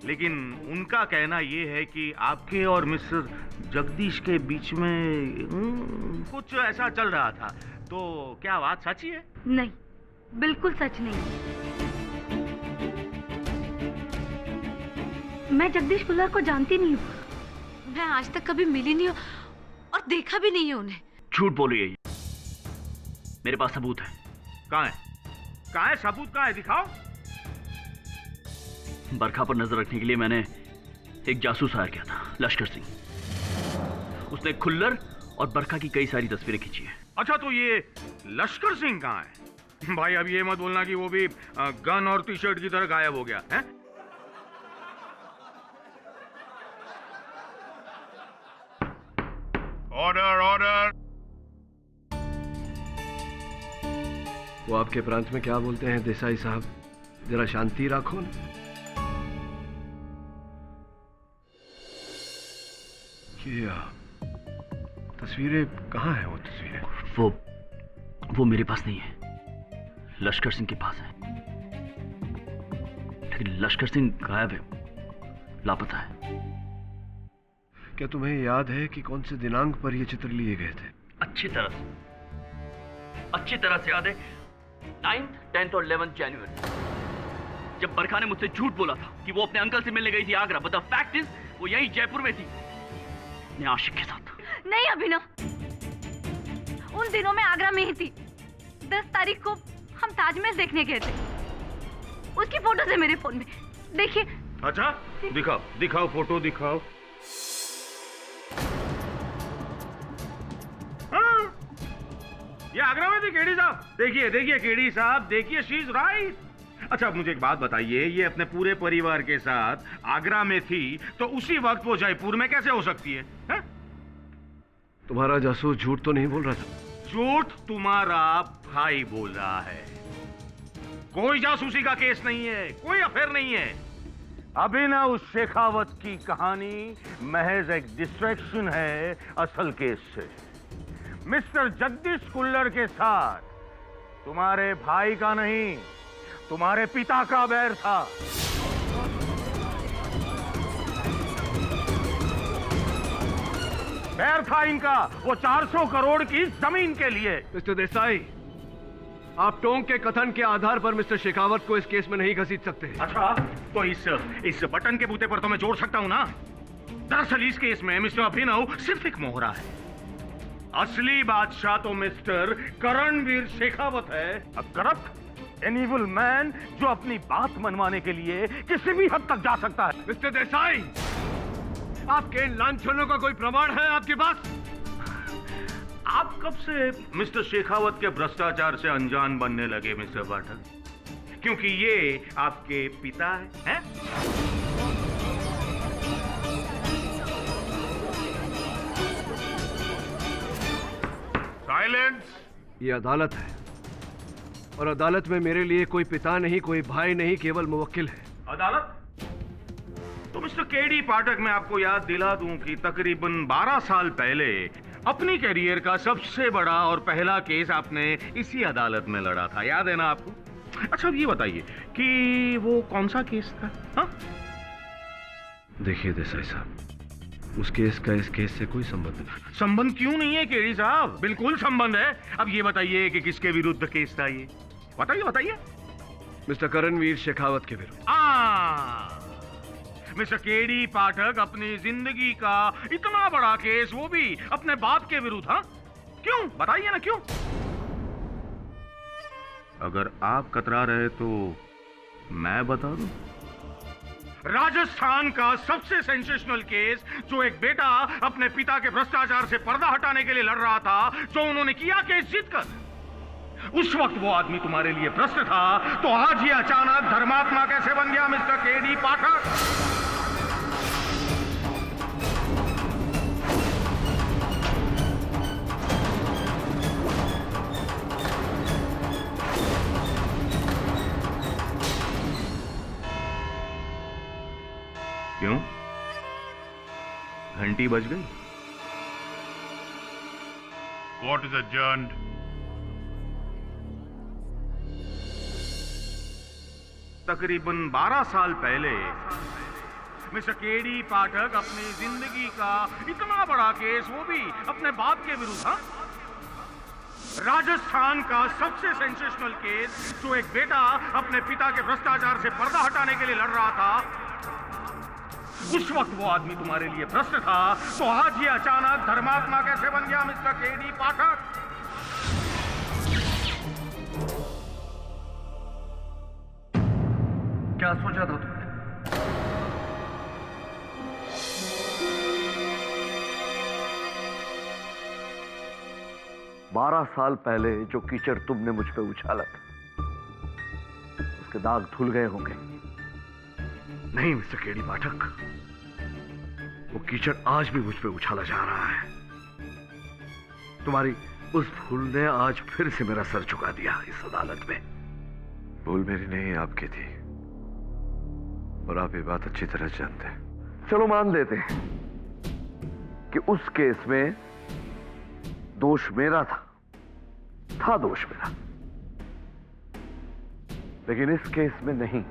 लेकिन उनका कहना यह है कि आपके और मिस्टर जगदीश के बीच में कुछ ऐसा चल रहा था, तो क्या बात सच्ची है? नहीं, बिल्कुल सच नहीं। मैं जगदीश कुल्लर को जानती नहीं हूँ। मैं आज तक कभी मिली नहीं हूँ और देखा भी नहीं है उन्हें। झूठ बोल रही है ये। मेरे पास सबूत है। कहाँ है? कहाँ है सबूत? कहाँ है? दिखाओ। बरखा पर नजर रखने के लिए मैंने एक जासूस हायर किया था, लश्कर सिंह। उसने खुल्लर और बरखा की कई सारी तस्वीरें खींची है। अच्छा, तो ये लश्कर सिंह कहाँ है? भाई अब ये मत बोलना कि वो भी गन और टी शर्ट की तरह गायब हो गया है। Order order. वो आपके प्रांत में क्या बोलते हैं देसाई साहब? जरा शांति रखो ना। ये तस्वीरें कहाँ हैं? वो तस्वीरें वो मेरे पास नहीं है, लश्कर सिंह के पास है। लेकिन लश्कर सिंह गायब है, लापता है। क्या तुम्हें याद है कि कौन से दिनांक पर ये चित्र लिए गए थे? अच्छी तरह से याद है। 9th, 10th और 11th जनवरी, जब बरखा ने मुझसे झूठ बोला था कि वो अपने अंकल से मिलने गई थी Agra, but the fact is वो यही जयपुर में थी, अपने आशिक के साथ। नहीं अभिनव, उन दिनों में आगरा में ही थी। 10 तारीख को हम ताजमहल देखने गए थे। उसकी फोटोज है मेरे फोन में, देखिए। अच्छा, दिखाओ फोटो दिखाओ। हाँ, ये आगरा में थी केडी साहब। देखिए केडी साहब, देखिए, शी इज राइट। अच्छा, अब मुझे एक बात बताइए, ये अपने पूरे परिवार के साथ आगरा में थी, तो उसी वक्त वो जयपुर में कैसे हो सकती है? तुम्हारा जासूस झूठ तो नहीं बोल रहा था? झूठ तुम्हारा भाई बोल रहा है। कोई जासूसी का केस नहीं है, कोई अफेयर नहीं है। अभिनव शेखावत की कहानी महज एक डिस्ट्रैक्शन है असल केस से। मिस्टर जगदीश कुल्लर के साथ तुम्हारे भाई का नहीं, तुम्हारे पिता का बैर था। बैर था इनका, वो 400 करोड़ की जमीन के लिए। मिस्टर देसाई, आप टोंग के कथन के आधार पर मिस्टर शेखावत को इस केस में नहीं घसीट सकते। अच्छा, तो इस बटन के बूते पर तो मैं जोड़ सकता हूं ना। दरअसल इस केस में मिस्टर अभिनव सिर्फ एक मोहरा है। असली बादशाह तो मिस्टर करणवीर शेखावत है, a corrupt an evil man जो अपनी बात मनवाने के लिए किसी भी हद तक जा सकता है। मिस्टर देसाई, आपके लांछनों का कोई प्रमाण है आपके पास? आप कब से मिस्टर शेखावत के भ्रष्टाचार से अनजान बनने लगे मिस्टर पाठक? क्योंकि ये आपके पिता हैं? साइलेंस। ये अदालत है और अदालत में मेरे लिए कोई पिता नहीं, कोई भाई नहीं, केवल मुवक्किल है। अदालत? तो मिस्टर केडी पाठक, मैं आपको याद दिला दूं कि तकरीबन 12 साल पहले अपनी कैरियर का सबसे बड़ा और पहला केस आपने इसी अदालत में लड़ा था, याद है ना आपको? अच्छा, अब ये बताइए कि वो कौन सा केस था? हाँ? देखिए देसाई साहब, उस केस का इस केस से कोई संबंध नहीं। संबंध क्यों नहीं है केडी साहब? बिल्कुल संबंध है। अब ये बताइए कि किसके विरुद्ध केस था ये? बताइए। मिस्टर करणवीर शेखावत के विरुद्ध। मिस्टर केडी पाठक, अपनी जिंदगी का इतना बड़ा केस, वो भी अपने बाप के विरुद्ध। हाँ, क्यों? बताइए ना क्यों? अगर आप कतरा रहे तो मैं बता दूं। राजस्थान का सबसे सेंसेशनल केस, जो एक बेटा अपने पिता के भ्रष्टाचार से पर्दा हटाने के लिए लड़ रहा था, जो उन्होंने किया केस जीतकर। उस वक्त वो आदमी तुम्हारे लिए प्रश्न था, तो आज ये अचानक धर्मात्मा कैसे बन गया मिस्टर केडी पाठक? क्यों? घंटी बज गई? Court is adjourned. तकरीबन 12 साल पहले मिस्टर केडी पाठक अपनी जिंदगी का इतना बड़ा केस, वो भी अपने बाप के विरुद्ध, हाँ? राजस्थान का सबसे सेंसेशनल केस, जो एक बेटा अपने पिता के भ्रष्टाचार से पर्दा हटाने के लिए लड़ रहा था, उस वक्त वो आदमी तुम्हारे लिए प्रश्न था, तो आज ये अचानक धर्मात्मा कैसे बन गया मिस्टर केडी पाठक? क्या सोचा था तुमने? बारह साल पहले जो कीचड़ तुमने मुझ पे उछाला था, उसके दाग धुल गए होंगे। नहीं मिस्टर केडी पाठक, वो कीचड़ आज भी मुझ पे उछाला जा रहा है। तुम्हारी उस भूल ने आज फिर से मेरा सर झुका दिया इस अदालत में। भूल मेरी नहीं, आपकी थी, और आप ये बात अच्छी तरह जानते हैं। चलो मान लेते हैं कि उस केस में दोष मेरा था दोष मेरा, लेकिन इस केस में नहीं।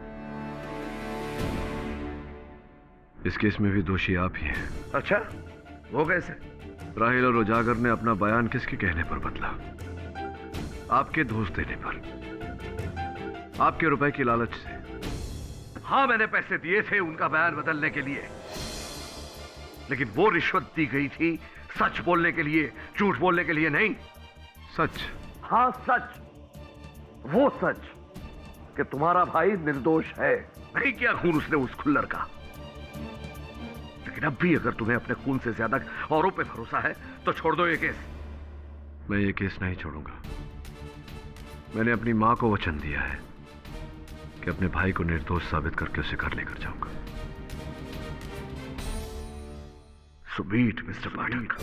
इस केस में भी दोषी आप ही हैं। अच्छा, वो कैसे? राहिल और उजागर ने अपना बयान किसके कहने पर बदला? आपके दोस्त देने पर, आपके रुपए की लालच से। हाँ, मैंने पैसे दिए थे उनका बयान बदलने के लिए, लेकिन वो रिश्वत दी गई थी सच बोलने के लिए, झूठ बोलने के लिए नहीं। सच? हाँ सच, वो सच कि तुम्हारा भाई निर्दोष है। नहीं किया खून उसने उस खुल्लर का, लेकिन अब भी अगर तुम्हें अपने खून से ज्यादा औरों पे भरोसा है तो छोड़ दो ये केस। मैं ये केस नहीं छोड़ूंगा। मैंने अपनी मां को वचन दिया है कि अपने भाई को निर्दोष साबित करके उसे घर लेकर जाऊंगा। सुबीट मिस्टर पाठक।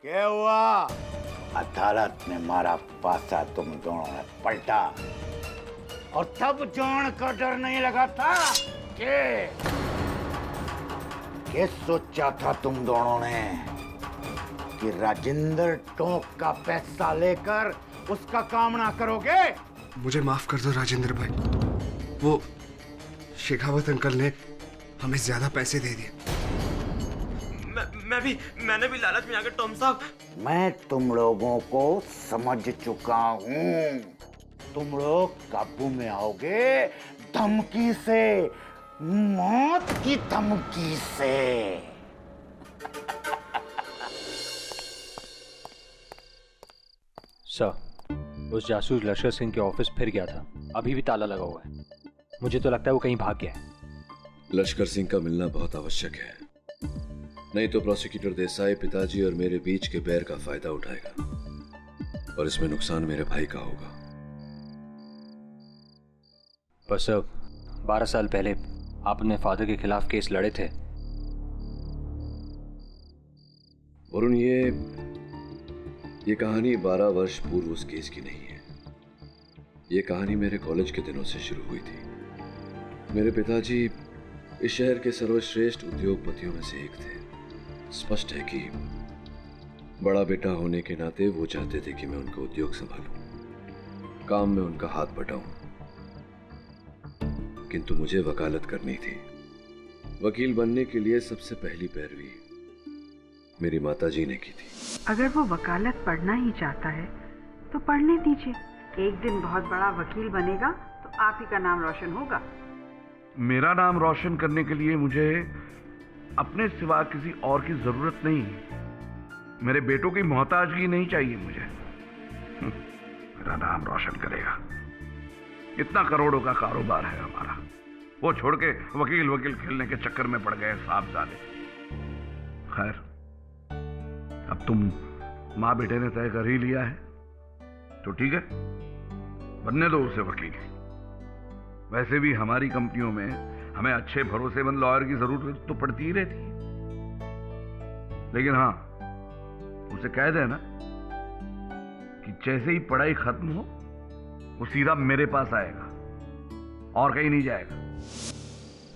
क्या हुआ? अदालत में मारा पासा तुम दोनों ने पलटा, और तब जान का डर नहीं लगा था कि सोचा था तुम दोनों ने कि राजेंद्र टोंक का पैसा लेकर उसका काम ना करोगे? मुझे माफ कर दो राजेंद्र भाई, वो शेखावत अंकल ने हमें ज्यादा पैसे दे दिए। मैंने भी लालच में आकर टॉम साहब। मैं तुम लोगों को समझ चुका हूँ। तुम लोग काबू में आओगे धमकी से, मौत की धमकी से। सर, उस जासूस लश्कर सिंह के ऑफिस फिर गया था, अभी भी ताला लगा हुआ है। मुझे तो लगता है वो कहीं भाग गया है। लश्कर सिंह का मिलना बहुत आवश्यक है, नहीं तो प्रोसिक्यूटर देसाई पिताजी और मेरे बीच के बैर का फायदा उठाएगा, और इसमें नुकसान मेरे भाई का होगा। पर सर, 12 साल पहले आप अपने फादर के खिलाफ केस लड़े थे। वरुण, ये कहानी 12 वर्ष पूर्व उस केस की नहीं है। ये कहानी मेरे कॉलेज के दिनों से शुरू हुई थी। मेरे पिताजी इस शहर के सर्वश्रेष्ठ उद्योगपतियों में से एक थे। स्पष्ट है कि बड़ा बेटा होने के नाते वो चाहते थे कि मैं उनका उद्योग संभालूं, काम में उनका हाथ बटाऊं, किंतु मुझे वकालत करनी थी। वकील बनने के लिए सबसे पहली पैरवी मेरी माताजी ने की थी। अगर वो वकालत पढ़ना ही चाहता है तो पढ़ने दीजिए। एक दिन बहुत बड़ा वकील बनेगा तो आप ही का नाम रोशन होगा। मेरा नाम रोशन करने के लिए मुझे अपने सिवा किसी और की जरूरत नहीं। मेरे बेटों की मोहताजगी नहीं चाहिए मुझे। मेरा नाम रोशन करेगा। इतना करोड़ों का कारोबार है हमारा। वो छोड़ के वकील वकील खेलने के चक्कर में पड़ गए साहबजादे। खैर, अब तुम माँ बेटे ने तय कर ही लिया है तो ठीक है, बनने दो उसे वकील। वैसे भी हमारी कंपनियों में हमें अच्छे भरोसेमंद लॉयर की जरूरत तो पड़ती ही रहती है। लेकिन हाँ, उसे कह देना कि जैसे ही पढ़ाई खत्म हो वो सीधा मेरे पास आएगा और कहीं नहीं जाएगा।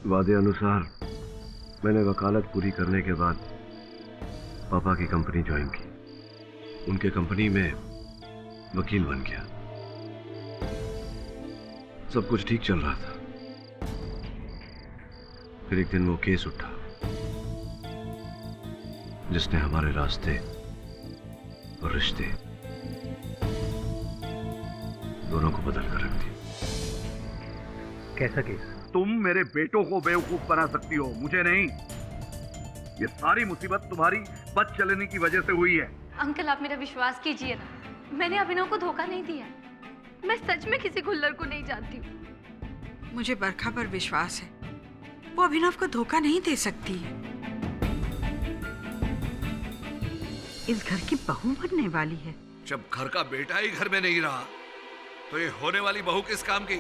वादे अनुसार मैंने वकालत पूरी करने के बाद पापा की कंपनी ज्वाइन की। उनके कंपनी में वकील बन गया। सब कुछ ठीक चल रहा था। फिर एक दिन वो केस उठा जिसने हमारे रास्ते और रिश्ते दोनों को बदल कर रख दिया। कैसा केस? तुम मेरे बेटों को बेवकूफ बना सकती हो, मुझे नहीं। ये सारी मुसीबत तुम्हारी बद चलने की वजह से हुई है। अंकल, आप मेरा विश्वास कीजिए ना, मैंने अभिनव को धोखा नहीं दिया। मैं सच में किसी खुल्लर को नहीं जानती हूँ। मुझे बरखा पर विश्वास है, वो अभिनव को धोखा नहीं दे सकती है। इस घर की बहू बनने वाली है। जब घर का बेटा ही घर में नहीं रहा तो ये होने वाली बहू किस काम की?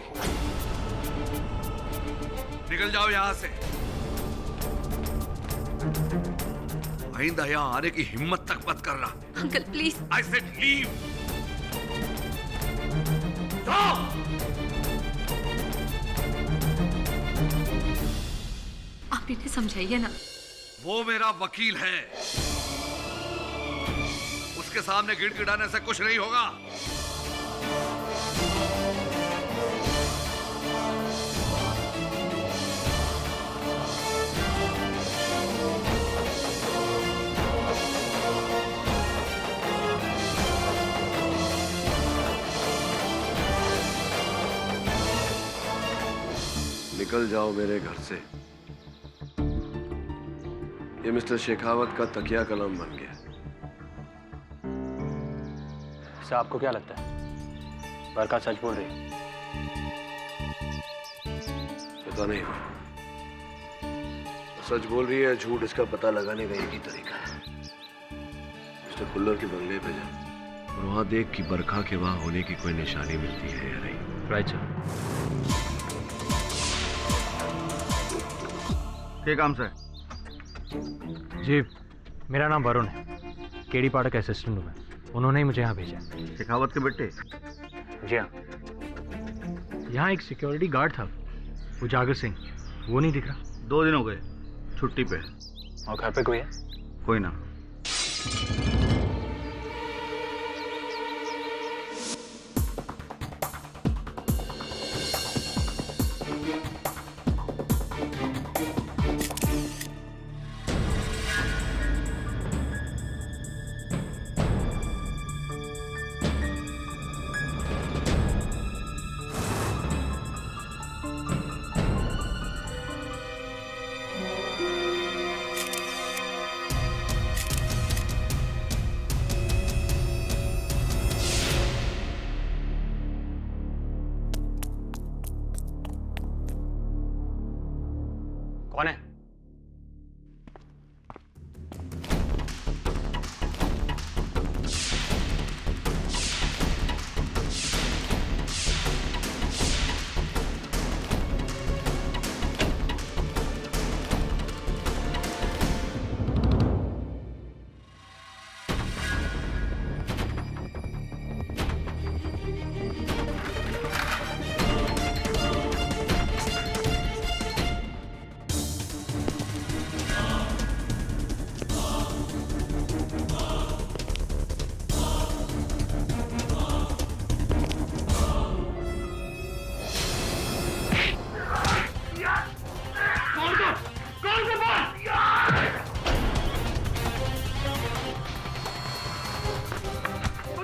निकल जाओ यहां से। आइंदा यहां आने की हिम्मत तक मत करना। Uncle please. I said leave. जाओ। आप इन्हें समझाइए ना। वो मेरा वकील है, उसके सामने गिड़गिड़ाने से कुछ नहीं होगा। निकल जाओ मेरे घर से। ये मिस्टर शेखावत का तकिया कलम बन गया। सर, आपको क्या लगता है बरखा सच बोल रही है? पता नहीं, सच बोल रही है झूठ, इसका पता लगाने का एक ही तरीका है। मिस्टर खुल्लर के बंगले पे जा और वहां देख कि बरखा के वहां होने की कोई निशानी मिलती है या नहीं। Right sir. क्या काम से? जी, मेरा नाम वरुण है, केडी पाठक असिस्टेंट हूँ मैं। उन्होंने ही मुझे यहाँ भेजा। शेखावत के बेटे? जी हाँ। यहाँ एक सिक्योरिटी गार्ड था, उजागर सिंह, वो नहीं दिख रहा। 2 दिन हो गए छुट्टी पे। और घर पे कोई है? कोई ना।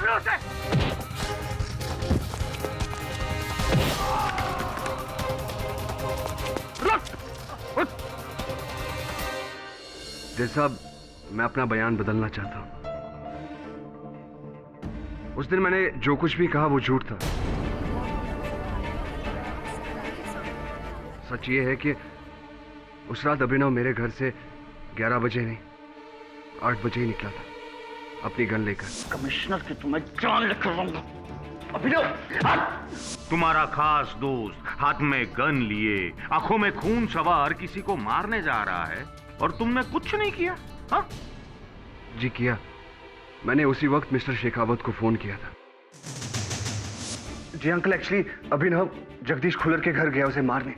पकड़ो उसे। जज साहब, मैं अपना बयान बदलना चाहता हूं। उस दिन मैंने जो कुछ भी कहा वो झूठ था। सच ये है कि उस रात अभिनव मेरे घर से 11 बजे नहीं 8 बजे ही निकला था, अपनी गन लेकर। कमिश्नर की तुम्हें जान लेकर रहूंगा। अभिनव, तुम्हारा खास दोस्त हाथ में गन लिए, आंखों में खून सवार किसी को मारने जा रहा है और तुमने कुछ नहीं किया? हाँ? जी किया। मैंने उसी वक्त मिस्टर शेखावत को फोन किया था। जी अंकल, एक्चुअली अभिनव जगदीश खुल्लर के घर गया उसे मारने,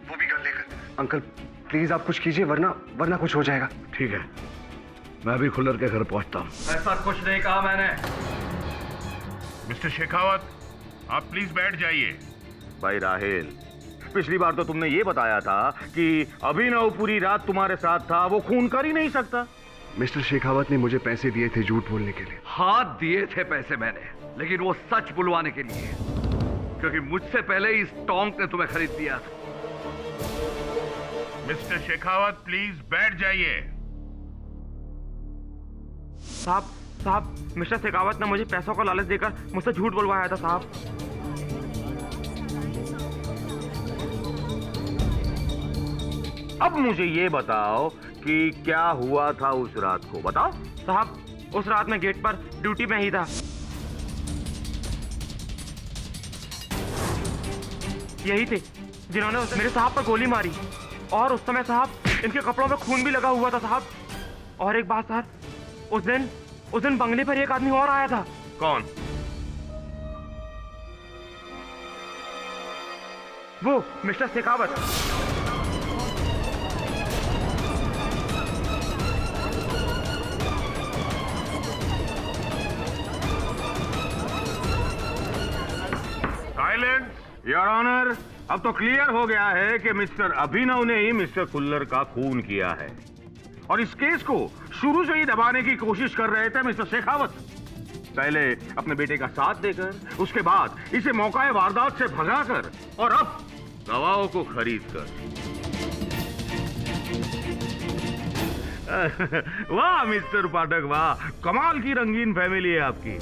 वो भी गन लेकर। अंकल प्लीज आप कुछ कीजिए, वरना कुछ हो जाएगा। ठीक है, मैं अभी खुल्लर के घर पहुंचता हूं। ऐसा कुछ नहीं कहा मैंने। मिस्टर शेखावत, आप प्लीज बैठ जाइए। भाई राहेल, पिछली बार तो तुमने ये बताया था कि अभिनव पूरी रात तुम्हारे साथ था, वो खून कर ही नहीं सकता। मिस्टर शेखावत ने मुझे पैसे दिए थे झूठ बोलने के लिए। हाँ, दिए थे पैसे मैंने, लेकिन वो सच बुलवाने के लिए, क्योंकि मुझसे पहले इस टोंक ने तुम्हें खरीद लिया था। मिस्टर शेखावत प्लीज बैठ जाइए। साहब, मिस्टर शेखावत ने मुझे पैसों का लालच देकर मुझसे झूठ बुलवाया था साहब। अब मुझे ये बताओ कि क्या हुआ था उस रात को, बताओ। साहब, उस रात मैं गेट पर ड्यूटी में ही था। यही थे जिन्होंने मेरे साहब पर गोली मारी, और उस समय साहब इनके कपड़ों में खून भी लगा हुआ था साहब। और एक बात सर, उस दिन बंगले पर एक आदमी और आया था। कौन? वो mister Shekhawat. Silence. Your honour, अब तो क्लियर हो गया है कि मिस्टर अभिनव ने ही मिस्टर खुल्लर का खून किया है, और इस केस को शुरू से ही दबाने की कोशिश कर रहे थे मिस्टर शेखावत। पहले अपने बेटे का साथ देकर, उसके बाद इसे मौकाए वारदात से भगाकर, और अब गवाहों को खरीदकर। वाह मिस्टर पाठक, वाह, कमाल की रंगीन फैमिली है आपकी।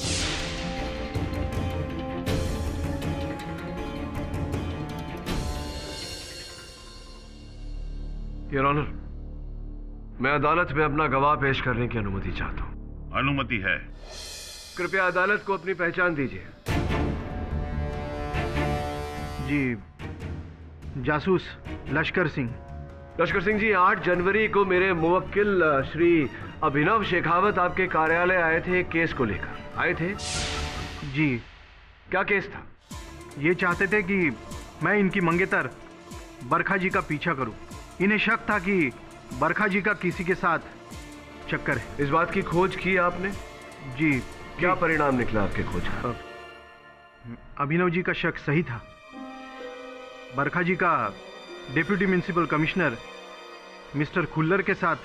योर ऑनर, मैं अदालत में अपना गवाह पेश करने की अनुमति चाहता हूं। अनुमति है। कृपया अदालत को अपनी पहचान दीजिए। जी, जासूस लश्कर सिंह। लश्कर सिंह जी, 8 जनवरी को मेरे मुवक्किल श्री अभिनव शेखावत आपके कार्यालय आए थे एक केस को लेकर। आए थे? जी। क्या केस था? ये चाहते थे कि मैं इनकी मंगेतर बरखा जी का पीछा करूं। इन्हें शक था कि बरखा जी का किसी के साथ चक्कर है। इस बात की खोज की आपने? जी। क्या परिणाम निकला आपके खोज का? अभिनव जी का शक सही था। बरखा जी का deputy municipal commissioner mister Khullar के साथ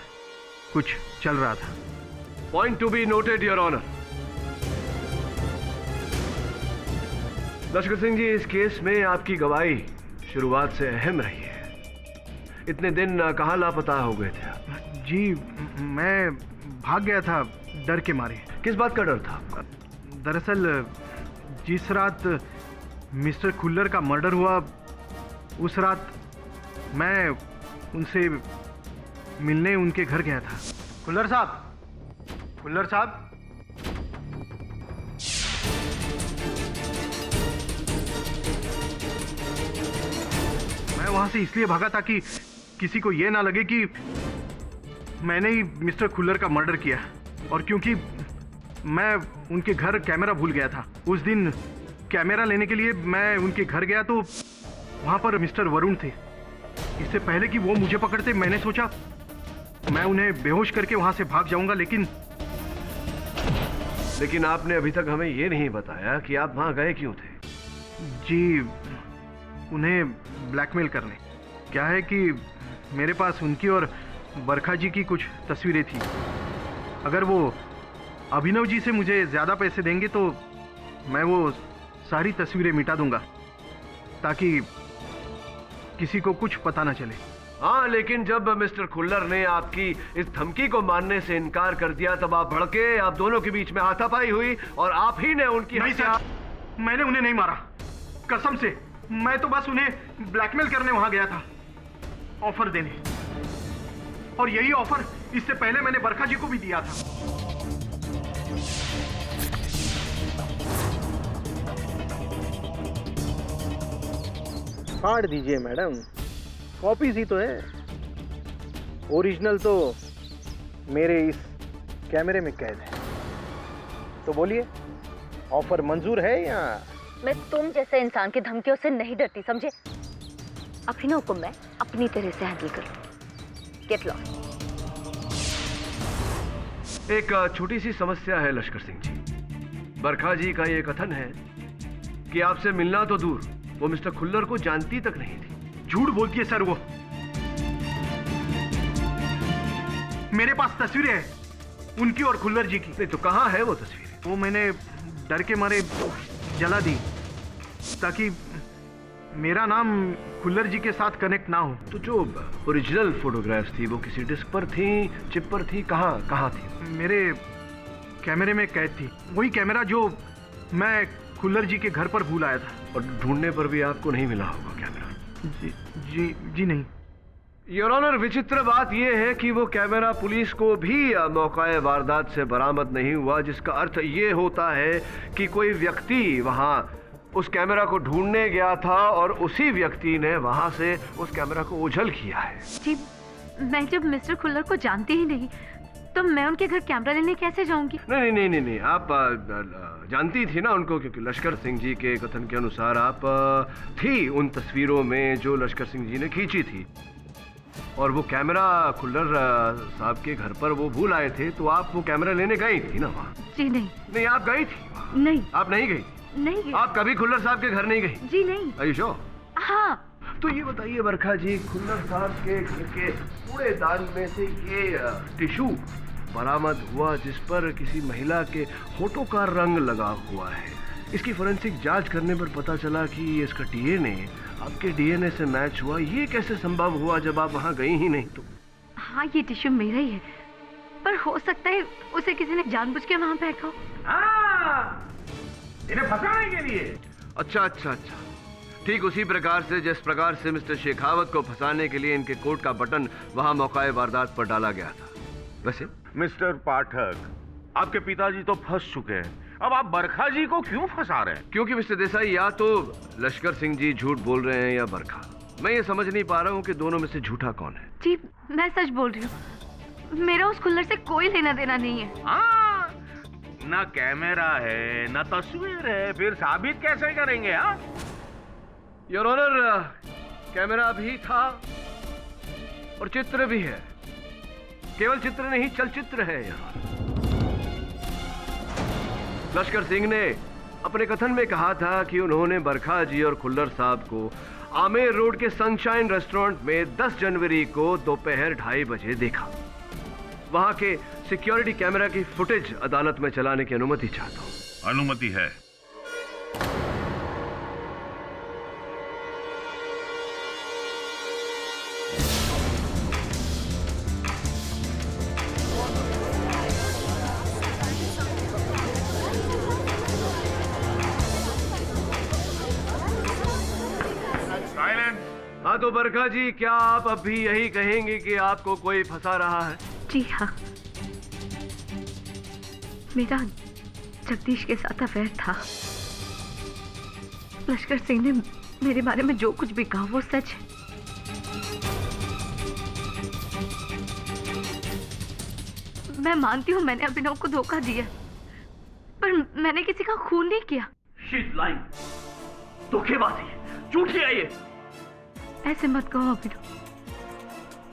कुछ चल रहा था। Point to be noted your honour. Lashkar Singh जी, इस केस में आपकी गवाही शुरुआत से अहम रही है। इतने दिन कहाँ लापता हो गए थे? जी, मैं भाग गया था डर के मारे। किस बात का डर था? दरअसल जिस रात मिस्टर खुल्लर का मर्डर हुआ, उस रात मैं उनसे मिलने उनके घर गया था। खुल्लर साहब, खुल्लर साहब। मैं वहां से इसलिए भागा था कि किसी को यह ना लगे कि मैंने ही मिस्टर खुल्लर का मर्डर किया, और क्योंकि मैं उनके घर कैमरा भूल गया था। उस दिन कैमरा लेने के लिए मैं उनके घर गया तो वहां पर मिस्टर वरुण थे। इससे पहले कि वो मुझे पकड़ते, मैंने सोचा मैं उन्हें बेहोश करके वहां से भाग जाऊंगा, लेकिन आपने अभी तक हमें ये नहीं बताया कि आप वहां गए क्यों थे? जी, उन्हें ब्लैकमेल करने। क्या है कि मेरे पास उनकी और बरखा जी की कुछ तस्वीरें थी। अगर वो अभिनव जी से मुझे ज्यादा पैसे देंगे तो मैं वो सारी तस्वीरें मिटा दूंगा ताकि किसी को कुछ पता ना चले। हाँ, लेकिन जब मिस्टर खुल्लर ने आपकी इस धमकी को मानने से इनकार कर दिया तब आप भड़के, आप दोनों के बीच में हाथापाई हुई और आप ही ने उनकी नहीं सर, मैंने उन्हें नहीं मारा, कसम से। मैं तो बस उन्हें ब्लैकमेल करने वहां गया था, ऑफर देने। और यही ऑफर इससे पहले मैंने बरखा जी को भी दिया था। फाड़ दीजिए मैडम, कॉपीज ही तो है, ओरिजिनल तो मेरे इस कैमरे में कैद है। तो बोलिए, ऑफर मंजूर है या? मैं तुम जैसे इंसान की धमकियों से नहीं डरती, समझे? अभिनव को मैं अपनी तरह से हैंडल कर लूं। Get lost. एक छोटी सी समस्या है लश्कर सिंह जी। बरखा जी का ये कथन है कि आपसे मिलना तो दूर, वो मिस्टर खुल्लर को जानती तक नहीं थी। झूठ बोलती है सर वो। मेरे पास तस्वीरें हैं उनकी और खुल्लर जी की। नहीं तो कहाँ है वो तस्वीरें? वो मैंने डर के मारे जला दी ताकि मेरा नाम खुल्लर जी के साथ कनेक्ट ना हो। तो जो ओरिजिनल फोटोग्राफ्स थी वो किसी डिस्क पर थी, चिप पर थी, कहाँ थी? मेरे कैमरे में कैद थी, वही कैमरा जो मैं खुल्लर जी के घर पर भूल आया था। और ढूंढने पर भी आपको नहीं मिला होगा कैमरा? जी नहीं। योर ऑनर, विचित्र बात यह है कि वो कैमरा पुलिस को भी मौकाए वारदात से बरामद नहीं हुआ, जिसका अर्थ ये होता है कि कोई व्यक्ति वहां उस कैमरा को ढूंढने गया था और उसी व्यक्ति ने वहां से उस कैमरा को ओझल किया है। जी, मैं जब मिस्टर खुल्लर को जानती ही नहीं तो मैं उनके घर कैमरा लेने कैसे जाऊंगी? नहीं, आप जानती थी ना उनको, क्योंकि लश्कर सिंह जी के कथन के अनुसार आप थी उन तस्वीरों में जो लश्कर सिंह जी ने खींची थी। और वो कैमरा खुल्लर साहब के घर पर वो भूल आए थे, तो आप वो कैमरा लेने गई थी ना वहाँ? जी नहीं, आप गई थी? नहीं, आप नहीं गई? नहीं, आप कभी खुल्लर साहब के घर नहीं गई? जी नहीं। Are you sure? हाँ। तो ये बताइए बरखा जी, खुल्लर साहब के घर के कूड़ेदान में से ये टिश्यू बरामद हुआ जिस पर किसी महिला के होठों का रंग लगा हुआ है। इसकी फोरेंसिक जांच करने पर पता चला कि इसका डीएनए आपके डीएनए से मैच हुआ। ये कैसे संभव हुआ जब आप वहां गई ही नहीं? तो हाँ, ये टिश्यू मेरा ही है, पर हो सकता है उसे किसी ने जानबूझ के वहां फेंका हो। इन्हें फंसाने के लिए। अच्छा, ठीक उसी प्रकार से जिस प्रकार से मिस्टर शेखावत को फंसाने के लिए इनके कोट का बटन वहां मौकाए वारदात पर डाला गया था। वैसे मिस्टर पाठक, आपके पिताजी तो फंस चुके हैं, अब आप बरखा जी को क्यों फंसा रहे हैं? क्योंकि मिस्टर देसाई, या तो लश्कर सिंह जी झूठ बोल रहे हैं या बरखा। मैं ये समझ नहीं पा रहा हूँ कि दोनों में से झूठा कौन है। जी, मैं सच बोल रही हूँ, मेरा उस खुल्लर से कोई लेना देना नहीं है। ना कैमरा है ना तस्वीर है, फिर साबित कैसे करेंगे? योर ऑनर, कैमरा भी था और चित्र भी है। केवल चित्र नहीं, चलचित्र है यहाँ। लश्कर सिंह ने अपने कथन में कहा था कि उन्होंने बरखा जी और खुल्लर साहब को आमेर रोड के सनशाइन रेस्टोरेंट में 10 जनवरी को दोपहर 2:30 बजे देखा। वहां के सिक्योरिटी कैमरा की फुटेज अदालत में चलाने की अनुमति चाहता हूं। अनुमति है। हाँ, तो बरखा जी, क्या आप अब भी यही कहेंगे कि आपको कोई फंसा रहा है? जी हाँ, मेरा जगदीश के साथ अफेयर था। लश्कर सिंह ने मेरे बारे में जो कुछ भी कहा वो सच है। मैं मानती हूँ मैंने अभिनव को धोखा दिया, पर मैंने किसी का खून नहीं किया। She's lying, धोखेबाजी, झूठी है ये। ऐसे मत कहो अभिनव,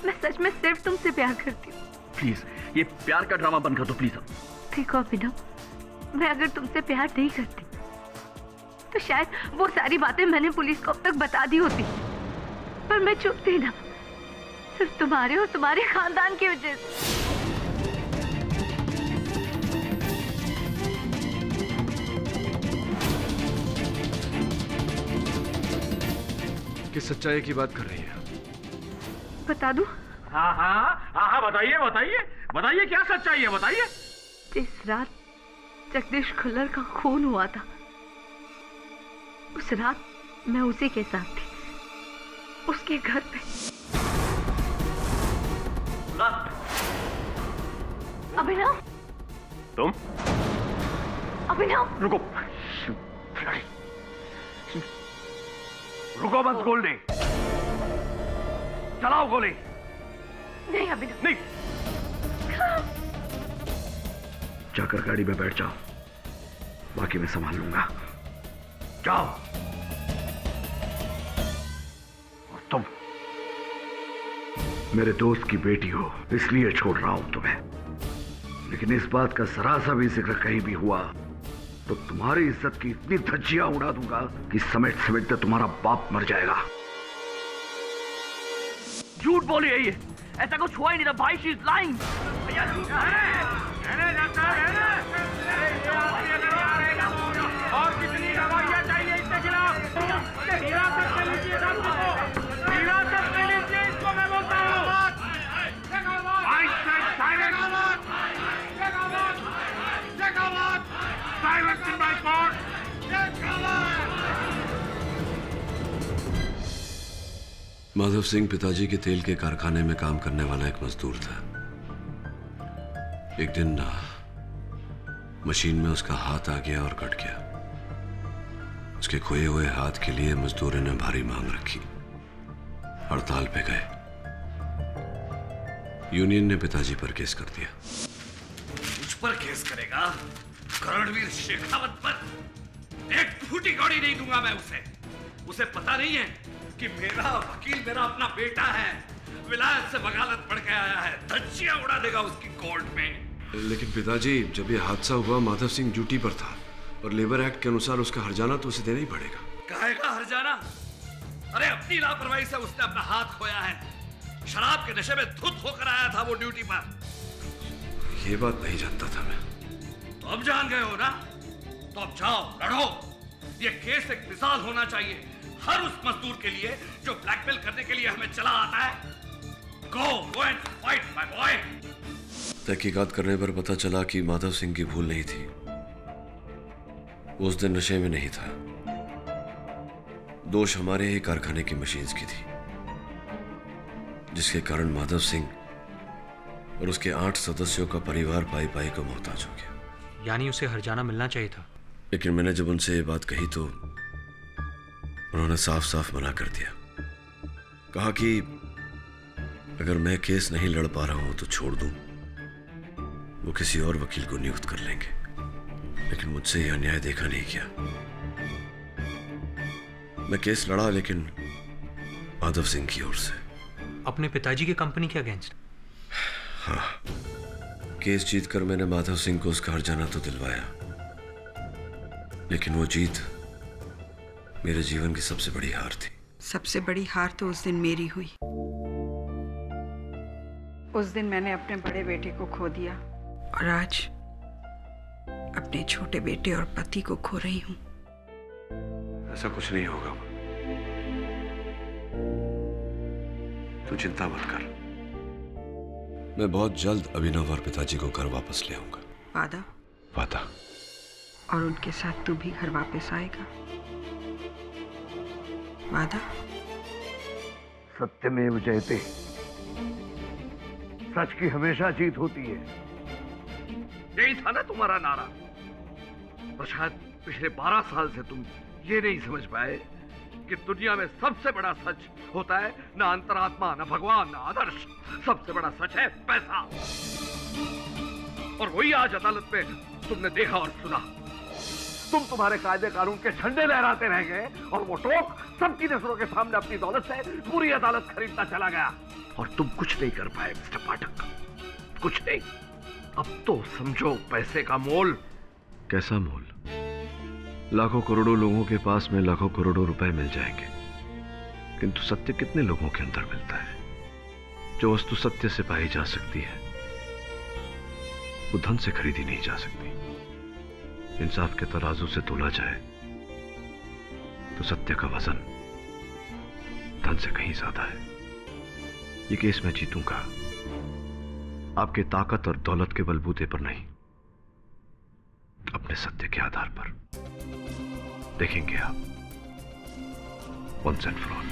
मैं सच में सिर्फ तुमसे प्यार करती हूँ। प्लीज, ये प्यार का ड्रामा बंद कर दो प्लीज। देखो अभिनव, मैं अगर तुमसे प्यार नहीं करती तो शायद वो सारी बातें मैंने पुलिस को अब तक बता दी होती, पर मैं चुप थी ना, सिर्फ तुम्हारे और तुम्हारे खानदान की वजह से। किस सच्चाई की बात कर रही है? बता दूं? हाँ हाँ हाँ हाँ, बताइए बताइए बताइए, क्या सच्चाई है बताइए। जिस रात जगदीश खुल्लर का खून हुआ था, उस रात मैं उसी के साथ थी, उसके घर पे। अभिनव, तुम? अभिनव, रुको रुको, बस गोली चलाओ, गोली। नहीं अभिनव, नहीं। जाकर गाड़ी में बैठ जाओ, बाकी मैं संभाल लूंगा। जाओ। और तुम मेरे दोस्त की बेटी हो, इसलिए छोड़ रहा हूं तुम्हें, लेकिन इस बात का जरा सा भी जिक्र कहीं भी हुआ तो तुम्हारी इज्जत की इतनी धज्जियां उड़ा दूंगा कि समेट समेटते तुम्हारा बाप मर जाएगा। झूठ बोली है ये, ऐसा कुछ हुआ ही नहीं था भाई, शी इज लाइंग। और कितनी दवाइयां चाहिए इसके खिलाफ? हिरासत में लीजिए हिरासत में लीजिए इसको, मैं बोलता हूँ। माधव सिंह पिताजी के तेल के कारखाने में काम करने वाला एक मजदूर था। एक दिन मशीन में उसका हाथ आ गया और कट गया। उसके खोए हुए हाथ के लिए मजदूरों ने भारी मांग रखी, हड़ताल पे गए। यूनियन ने पिताजी पर केस कर दिया। मुझ पर केस करेगा? करणवीर शेखावत पर? एक फूटी कौड़ी नहीं दूंगा मैं उसे। उसे पता नहीं है कि मेरा वकील मेरा अपना बेटा है, विलायत से वकालत पढ़ के आया है, धज्जियां उड़ा देगा उसकी कोर्ट में। लेकिन पिताजी, जब ये हादसा हुआ माधव सिंह ड्यूटी पर था और लेबर एक्ट के अनुसार उसका हर्जाना तो उसे देना ही पड़ेगा। कहेगा हर्जाना? अरे अपनी लापरवाही से उसने अपना हाथ खोया है। शराब के नशे में धुत होकर आया था वो ड्यूटी पर। ये बात नहीं जानता था मैं। तो अब जान गए हो ना? तो अब जाओ लड़ो। ये केस एक मिसाल होना चाहिए हर उस मजदूर के लिए जो ब्लैकमेल करने के लिए हमें चला आता है। Go and fight my boy. तहकीकात करने पर पता चला कि माधव सिंह की भूल नहीं थी। वो उस दिन नशे में नहीं था। दोष हमारे ही कारखाने की मशीन्स की थी, जिसके कारण माधव सिंह और उसके 8 सदस्यों का परिवार पाई पाई को मोहताज हो गया। यानी उसे हर्जाना मिलना चाहिए था। लेकिन मैंने जब उनसे ये बात कही तो उन्होंने साफ साफ मना कर दिया। कहा कि अगर मैं केस नहीं लड़ पा रहा हूं तो छोड़ दूं, वो किसी और वकील को नियुक्त कर लेंगे। लेकिन मुझसे यह अन्याय देखा नहीं गया। मैं केस लड़ा, लेकिन माधव सिंह की ओर से। अपने पिताजी की कंपनी के अगेंस्ट? हाँ, केस जीतकर मैंने माधव सिंह को उसका हर्जाना तो दिलवाया, लेकिन वो जीत मेरे जीवन की सबसे बड़ी हार थी। सबसे बड़ी हार तो उस दिन मेरी हुई। उस दिन मैंने अपने बड़े बेटे को खो दिया और आज अपने छोटे बेटे और पति को खो रही हूँ। ऐसा कुछ नहीं होगा। तू चिंता मत कर। मैं बहुत जल्द अभिनव और पिताजी को घर वापस ले आऊंगा। वादा? वादा। और उनके साथ तू भी घर वापस आएगा? वादा? सत्यमेव जयते। सच की हमेशा जीत होती है। यही था ना तुम्हारा नारा? और शायद पिछले 12 साल से तुम ये नहीं समझ पाए कि दुनिया में सबसे बड़ा सच होता है ना अंतरात्मा, ना भगवान, ना आदर्श। सबसे बड़ा सच है पैसा। और वही आज अदालत में तुमने देखा और सुना। तुम्हारे कायदे कानून के झंडे लहराते रह गए और वो टोक सबकी नजरों के सामने अपनी दौलत से पूरी अदालत खरीदता चला गया। और तुम कुछ नहीं कर पाए मिस्टर पाठक, कुछ नहीं। अब तो समझो पैसे का मोल। कैसा मोल? लाखों करोड़ों लोगों के पास में लाखों करोड़ों रुपए मिल जाएंगे, किंतु सत्य कितने लोगों के अंदर मिलता है? जो वस्तु सत्य से पाई जा सकती है वो धन से खरीदी नहीं जा सकती। इंसाफ के तराजू से तोला जाए तो सत्य का वजन धन से कहीं ज्यादा है। ये केस मैं जीतूंगा, आपके ताकत और दौलत के बलबूते पर नहीं, अपने सत्य के आधार पर। देखेंगे आप, वंस एंड फॉर ऑल।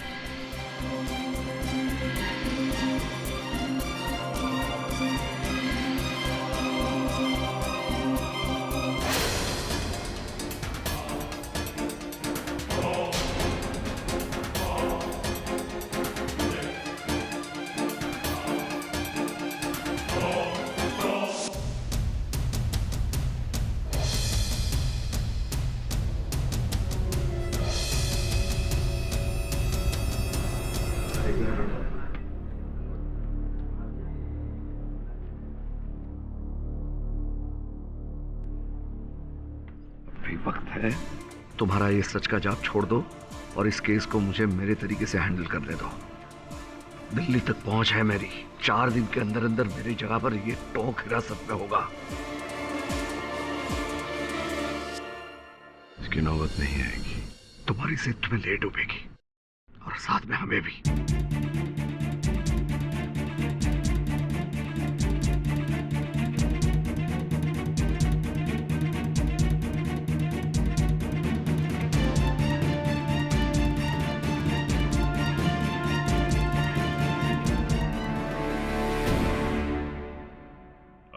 वक्त है, तुम्हारा ये सच का जाप छोड़ दो और इस केस को मुझे मेरे तरीके से हैंडल करने दो। दिल्ली तक पहुंच है मेरी, 4 दिन के अंदर अंदर मेरी जगह पर ये टोंक हिरासत में होगा। इसकी नौबत नहीं आएगी। तुम्हारी से तुम्हें ले डूबेगी और साथ में हमें भी।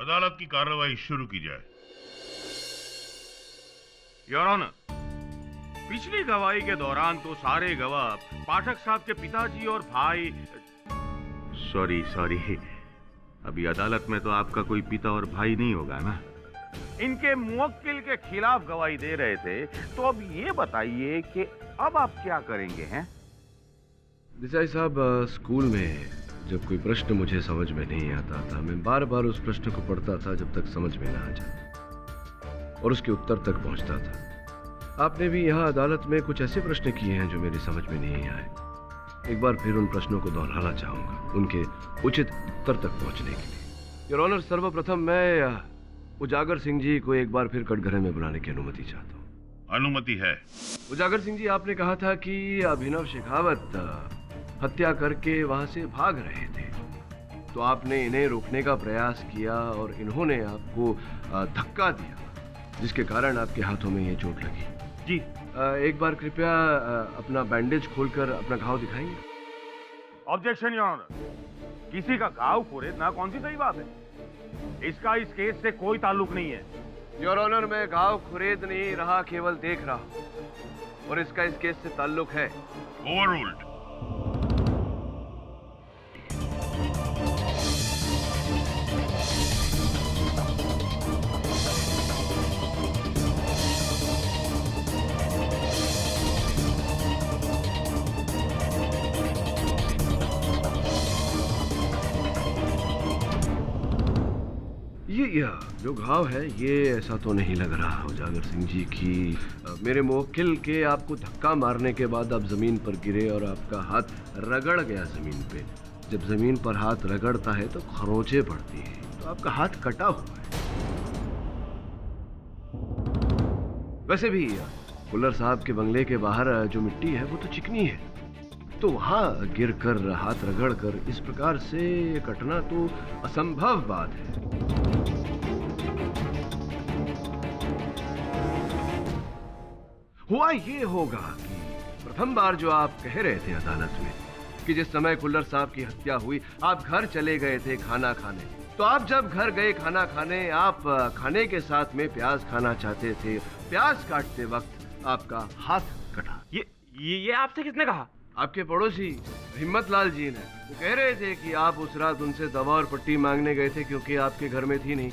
अदालत की कार्रवाई शुरू की जाए। योर ऑनर, पिछली गवाही के दौरान तो सारे गवाह पाठक साहब के पिताजी और भाई, सॉरी, अभी अदालत में तो आपका कोई पिता और भाई नहीं होगा ना, इनके मुवक्किल के खिलाफ गवाही दे रहे थे। तो अब ये बताइए कि अब आप क्या करेंगे हैं? देसाई साहब, स्कूल में जब कोई प्रश्न मुझे समझ में नहीं आता था, मैं बार बार उस प्रश्न को पढ़ता था जब तक समझ में ना आ जाए और उसके उत्तर तक पहुंचता था। आपने भी यहाँ अदालत में कुछ ऐसे प्रश्न किए हैं जो मेरी समझ में नहीं आए। एक बार फिर उन प्रश्नों को दोहराना चाहूंगा, उनके उचित उत्तर तक पहुंचने के लिए। योर ऑनर, सर्वप्रथम मैं उजागर सिंह जी को एक बार फिर कटघरे में बुलाने की अनुमति चाहता हूँ। अनुमति है। उजागर सिंह जी, आपने कहा था कि अभिनव शेखावत हत्या करके वहां से भाग रहे थे, तो आपने इन्हें रोकने का प्रयास किया और इन्होंने आपको धक्का दिया, जिसके कारण आपके हाथों में ये चोट लगी। जी। एक बार कृपया अपना बैंडेज खोलकर अपना घाव दिखाएंगे। ऑब्जेक्शन योर ऑनर, किसी का घाव कुरेदना कौन सी सही बात है? इसका इस केस से कोई ताल्लुक नहीं है। योर ऑनर, मैं घाव खुरेद नहीं रहा, केवल देख रहा हूं, और इसका इस केस से ताल्लुक है। ओवररूल्ड। ये जो घाव है ये ऐसा तो नहीं लग रहा उजागर सिंह जी की मेरे मुवक्किल के आपको धक्का मारने के बाद आप जमीन पर गिरे और आपका हाथ रगड़ गया जमीन पे। जब जमीन पर हाथ रगड़ता है तो खरोंचें पड़ती है, तो आपका हाथ कटा हुआ है। वैसे भी कुल्लर साहब के बंगले के बाहर जो मिट्टी है वो तो चिकनी है, तो वहां गिरकर हाथ रगड़कर इस प्रकार से कटना तो असंभव बात है। हुआ ये होगा कि प्रथम बार जो आप कह रहे थे अदालत में कि जिस समय कुल्लर साहब की हत्या हुई आप घर चले गए थे खाना खाने, तो आप जब घर गए खाना खाने, आप खाने के साथ में प्याज खाना चाहते थे। प्याज काटते वक्त आपका हाथ कटा। ये आपसे किसने कहा? आपके पड़ोसी हिम्मत लाल जी ने। वो कह रहे थे कि आप उस रात उनसे दवा और पट्टी मांगने गए थे क्योंकि आपके घर में थी नहीं।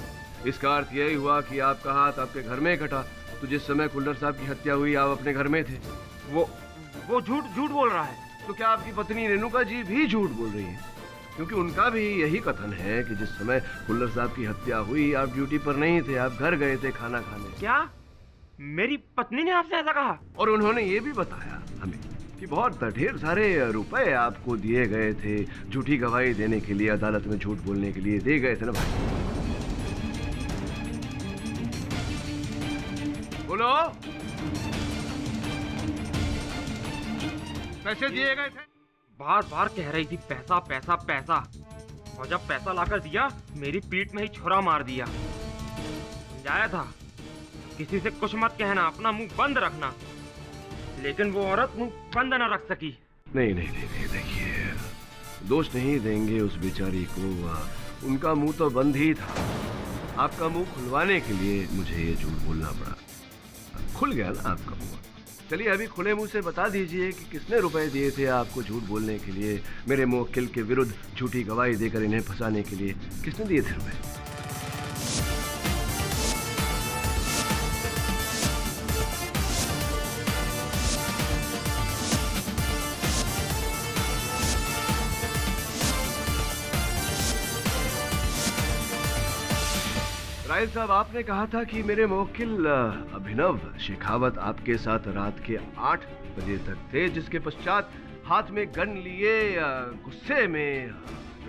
इसका अर्थ यही हुआ कि आपका हाथ आपके घर में कटा, तो जिस समय कुल्लर साहब की हत्या हुई आप अपने घर में थे। वो झूठ बोल रहा है। तो क्या आपकी पत्नी रेणुका जी भी झूठ बोल रही है? क्योंकि उनका भी यही कथन है कि जिस समय कुल्लर साहब की हत्या हुई आप ड्यूटी पर नहीं थे, आप घर गए थे खाना खाने। क्या मेरी पत्नी ने आपसे ऐसा कहा? और उन्होंने ये भी बताया हमें कि बहुत ढेर सारे रुपए आपको दिए गए थे झूठी गवाही देने के लिए, अदालत में झूठ बोलने के लिए दे गए थे ना भाई? बोलो, पैसे दिए गए थे? बार बार कह रही थी पैसा पैसा पैसा, और जब पैसा लाकर दिया मेरी पीठ में ही छुरा मार दिया। समझाया था किसी से कुछ मत कहना, अपना मुंह बंद रखना, लेकिन वो औरत मुंह बंद न रख सकी। नहीं नहीं नहीं, नहीं देखिए, दोष नहीं देंगे उस बेचारी को, उनका मुंह तो बंद ही था। आपका मुंह खुलवाने के लिए मुझे ये झूठ बोलना पड़ा। खुल गया ना आपका मुंह। चलिए अभी खुले मुंह से बता दीजिए कि किसने रुपए दिए थे आपको झूठ बोलने के लिए, मेरे मुवक्किल के विरुद्ध झूठी गवाही देकर इन्हें फंसाने के लिए किसने दिए थे रुपए? राइल साहब, आपने कहा था कि मेरे मुवक्किल अभिनव शेखावत आपके साथ रात के 8 बजे तक थे, जिसके पश्चात हाथ में गन लिए गुस्से में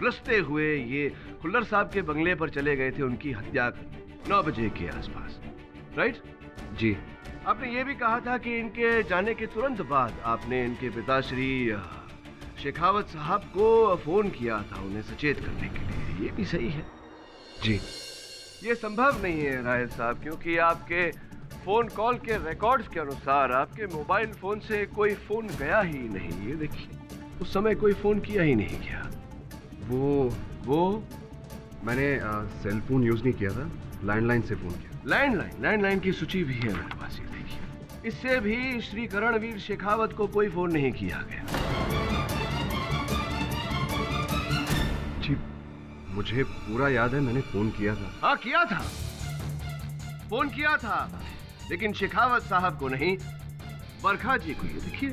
रुलसते हुए ये खुल्लर साहब के बंगले पर चले गए थे उनकी हत्या करने 9 बजे के आसपास, राइट? जी। आपने ये भी कहा था कि इनके जाने के तुरंत बाद आपने इनके पिताश्री शेखावत साहब को फोन किया था उन्हें सचेत करने के लिए, ये भी सही है? जी। ये संभव नहीं है रायल साहब, क्योंकि आपके फोन कॉल के रिकॉर्ड्स के अनुसार आपके मोबाइल फोन से कोई फोन गया ही नहीं। ये देखिए, उस समय कोई फोन किया ही नहीं गया। वो मैंने सेल फोन यूज नहीं किया था, लैंडलाइन से फोन किया। लैंडलाइन की सूची भी है मेरे पास, ये देखिए। इससे भी श्री करणवीर शेखावत को कोई फोन नहीं किया गया। जी, मुझे पूरा याद है मैंने फोन किया था। हाँ किया था, फोन किया था, लेकिन शेखावत साहब को नहीं, बरखा जी को। ये देखिए,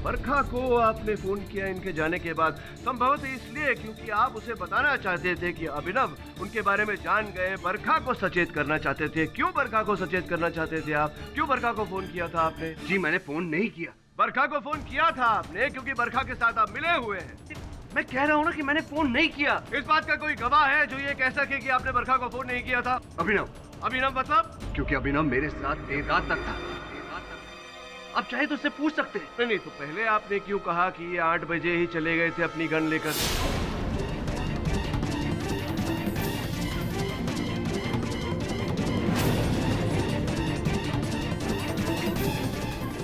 बरखा को आपने फोन किया इनके जाने के बाद, संभवतः इसलिए क्योंकि आप उसे बताना चाहते थे कि अभिनव उनके बारे में जान गए, बरखा को सचेत करना चाहते थे। क्यों बरखा को सचेत करना चाहते थे आप? क्यों बरखा को फोन किया था आपने? जी, मैंने फोन नहीं किया। बरखा को फोन किया था आपने, क्योंकि बरखा के साथ आप मिले हुए हैं। मैं कह रहा हूँ ना कि मैंने फोन नहीं किया। इस बात का कोई गवाह है जो ये कह सके कि आपने बरखा को फोन नहीं किया था? अभिनव मतलब? क्योंकि अभिनव मेरे साथ देर रात तक था। आप चाहे तो उससे पूछ सकते हैं। नहीं, तो पहले आपने क्यों कहा कि ये 8 बजे ही चले गए थे अपनी गन लेकर?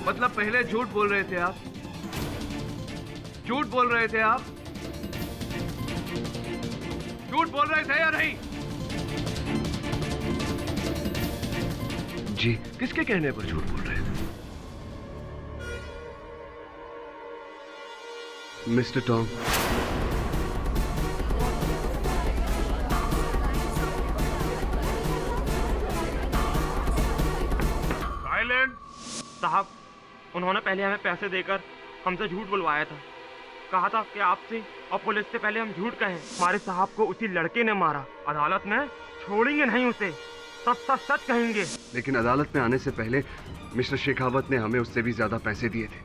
मतलब पहले झूठ बोल रहे थे आप? झूठ बोल रहे थे आप? झूठ बोल रहे थे या नहीं? जी। किसके कहने पर झूठ बोल रहे थे? Mister Tom. साइलेंट। साहब, उन्होंने पहले हमें पैसे देकर हमसे झूठ बुलवाया था। कहा था कि आपसे और पुलिस से पहले हम झूठ कहें। हमारे साहब को उसी लड़के ने मारा। अदालत में छोड़ेंगे नहीं उसे, सब सच सच कहेंगे। लेकिन अदालत में आने से पहले मिस्टर शेखावत ने हमें उससे भी ज्यादा पैसे दिए थे,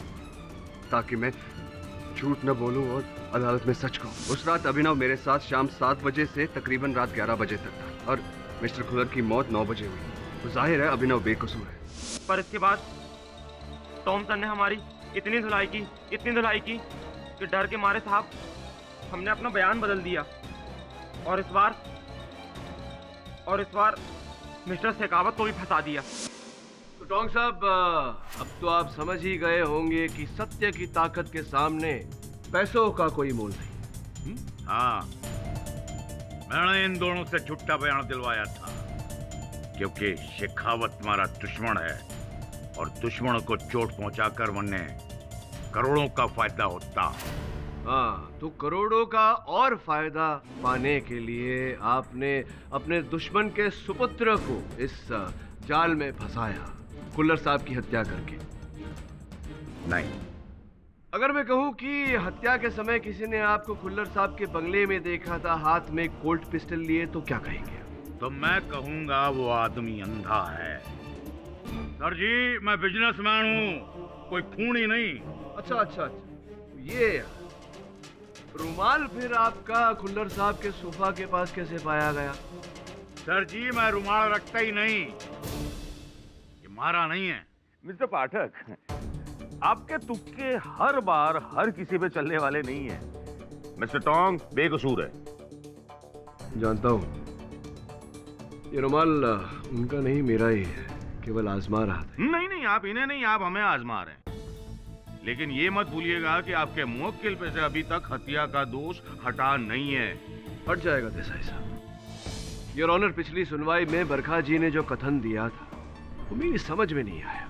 ताकि मैं झूठ न बोलूं और अदालत में सच कहूं। उस रात अभिनव मेरे साथ शाम 7 बजे से तकरीबन रात 11 बजे तक था, और मिस्टर खुल्लर की मौत 9 बजे हुई। तो जाहिर है अभिनव बेकसूर है। पर इसके बाद टॉम सर ने हमारी इतनी धुलाई की कि डर के मारे साहब हमने अपना बयान बदल दिया, और इस बार मिस्टर शेखावत को भी फंसा दिया। तो टोंग साहब, अब तो आप समझ ही गए होंगे कि सत्य की ताकत के सामने पैसों का कोई मोल नहीं। हाँ, मैंने इन दोनों से झूठा बयान दिलवाया था, क्योंकि शेखावत हमारा दुश्मन है, और दुश्मनों को चोट पहुंचाकर वरने करोड़ों का फायदा होता। हाँ, तो करोड़ों का और फायदा पाने के लिए आपने अपने दुश्मन के सुपुत्र को इस जाल में फंसाया, खुल्लर साहब की हत्या करके। नहीं, अगर मैं कहूं कि हत्या के समय किसी ने आपको खुल्लर साहब के बंगले में देखा था हाथ में कोल्ट पिस्टल लिए, तो क्या कहेंगे? तो मैं कहूंगा वो आदमी अंधा है। सर जी, मैं बिजनेसमैन हूँ, कोई खूनी नहीं। अच्छा, ये रुमाल फिर आपका खुल्लर साहब के सोफा के पास कैसे पाया गया? सर जी, मैं रुमाल रखता ही नहीं, ये मारा नहीं है। मिस्टर पाठक, आपके तुक्के हर बार हर किसी पे चलने वाले नहीं है। मिस्टर टोंग बेकसूर है। जानता हूं, ये रुमाल उनका नहीं मेरा ही है, केवल आजमा रहा था। नहीं, आप इन्हें नहीं, आप हमें आजमा रहे हैं। लेकिन ये मत भूलिएगा कि आपके मुवक्किल पे से अभी तक हत्या का दोष हटा नहीं है। हट जाएगा देसाई साहब। योर ऑनर, पिछली सुनवाई में बरखा जी ने जो कथन दिया था वो मेरी समझ में नहीं आया।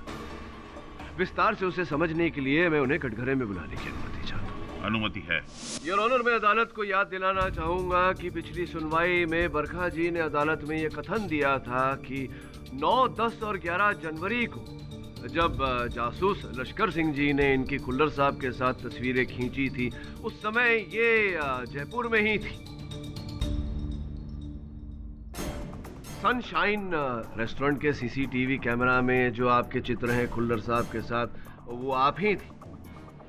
विस्तार से उसे समझने के लिए मैं उन्हें कटघरे में बुलाने की अनुमति चाहता हूँ। अनुमति है। योर ऑनर, मैं अदालत को याद दिलाना चाहूंगा कि पिछली सुनवाई में बरखा जी ने अदालत में यह कथन दिया था कि 9, 10 और 11 जनवरी को जब जासूस लश्कर सिंह जी ने इनकी खुल्लर साहब के साथ तस्वीरें खींची थी, उस समय ये जयपुर में ही थी। सनशाइन रेस्टोरेंट के सीसीटीवी कैमरा में जो आपके चित्र हैं खुल्लर साहब के साथ, वो आप ही थी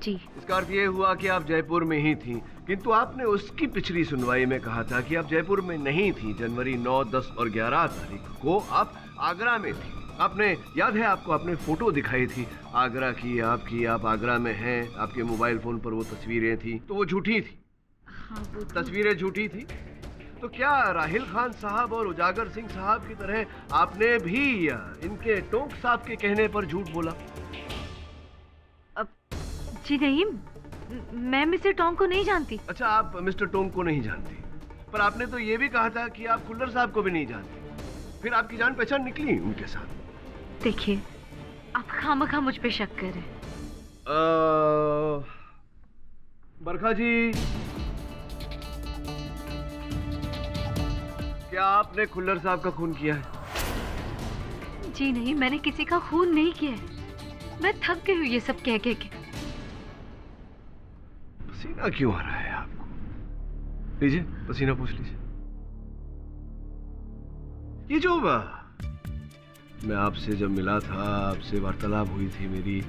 जी। इसका अर्थ ये हुआ कि आप जयपुर में ही थी, किंतु आपने उसकी पिछली सुनवाई में कहा था कि आप जयपुर में नहीं थी। जनवरी 9, 10 और 11 तारीख को आप आगरा में थी। आपने, याद है आपको, आपने फोटो दिखाई थी आगरा की आपकी, आप आगरा में हैं, आपके मोबाइल फोन पर वो तस्वीरें थी, तो वो झूठी थी। हाँ, वो तस्वीरें झूठी थी। तो क्या राहिल खान साहब और उजागर सिंह साहब की तरह आपने भी इनके टोंक साहब के कहने पर झूठ बोला? जी नहीं, मैं मिस्टर टोंग को नहीं जानती। अच्छा, आप मिस्टर टोंग को नहीं जानती, पर आपने तो ये भी कहा था कि आप खुल्लर साहब को भी नहीं जानती। फिर आपकी जान पहचान निकली उनके साथ। देखिए, आप खामखा मुझ पे शक कर रहे हैं। बरखा जी, क्या आपने खुल्लर साहब का खून किया है? जी नहीं, मैंने किसी का खून नहीं किया है। मैं थक गई हूँ ये सब कह के। पसीना क्यों आ रहा है आपको? लीजिए, पसीना पूछ लीजिए। ये जो मैं आपसे जब मिला था, आपसे वार्तालाप हुई थी मेरी,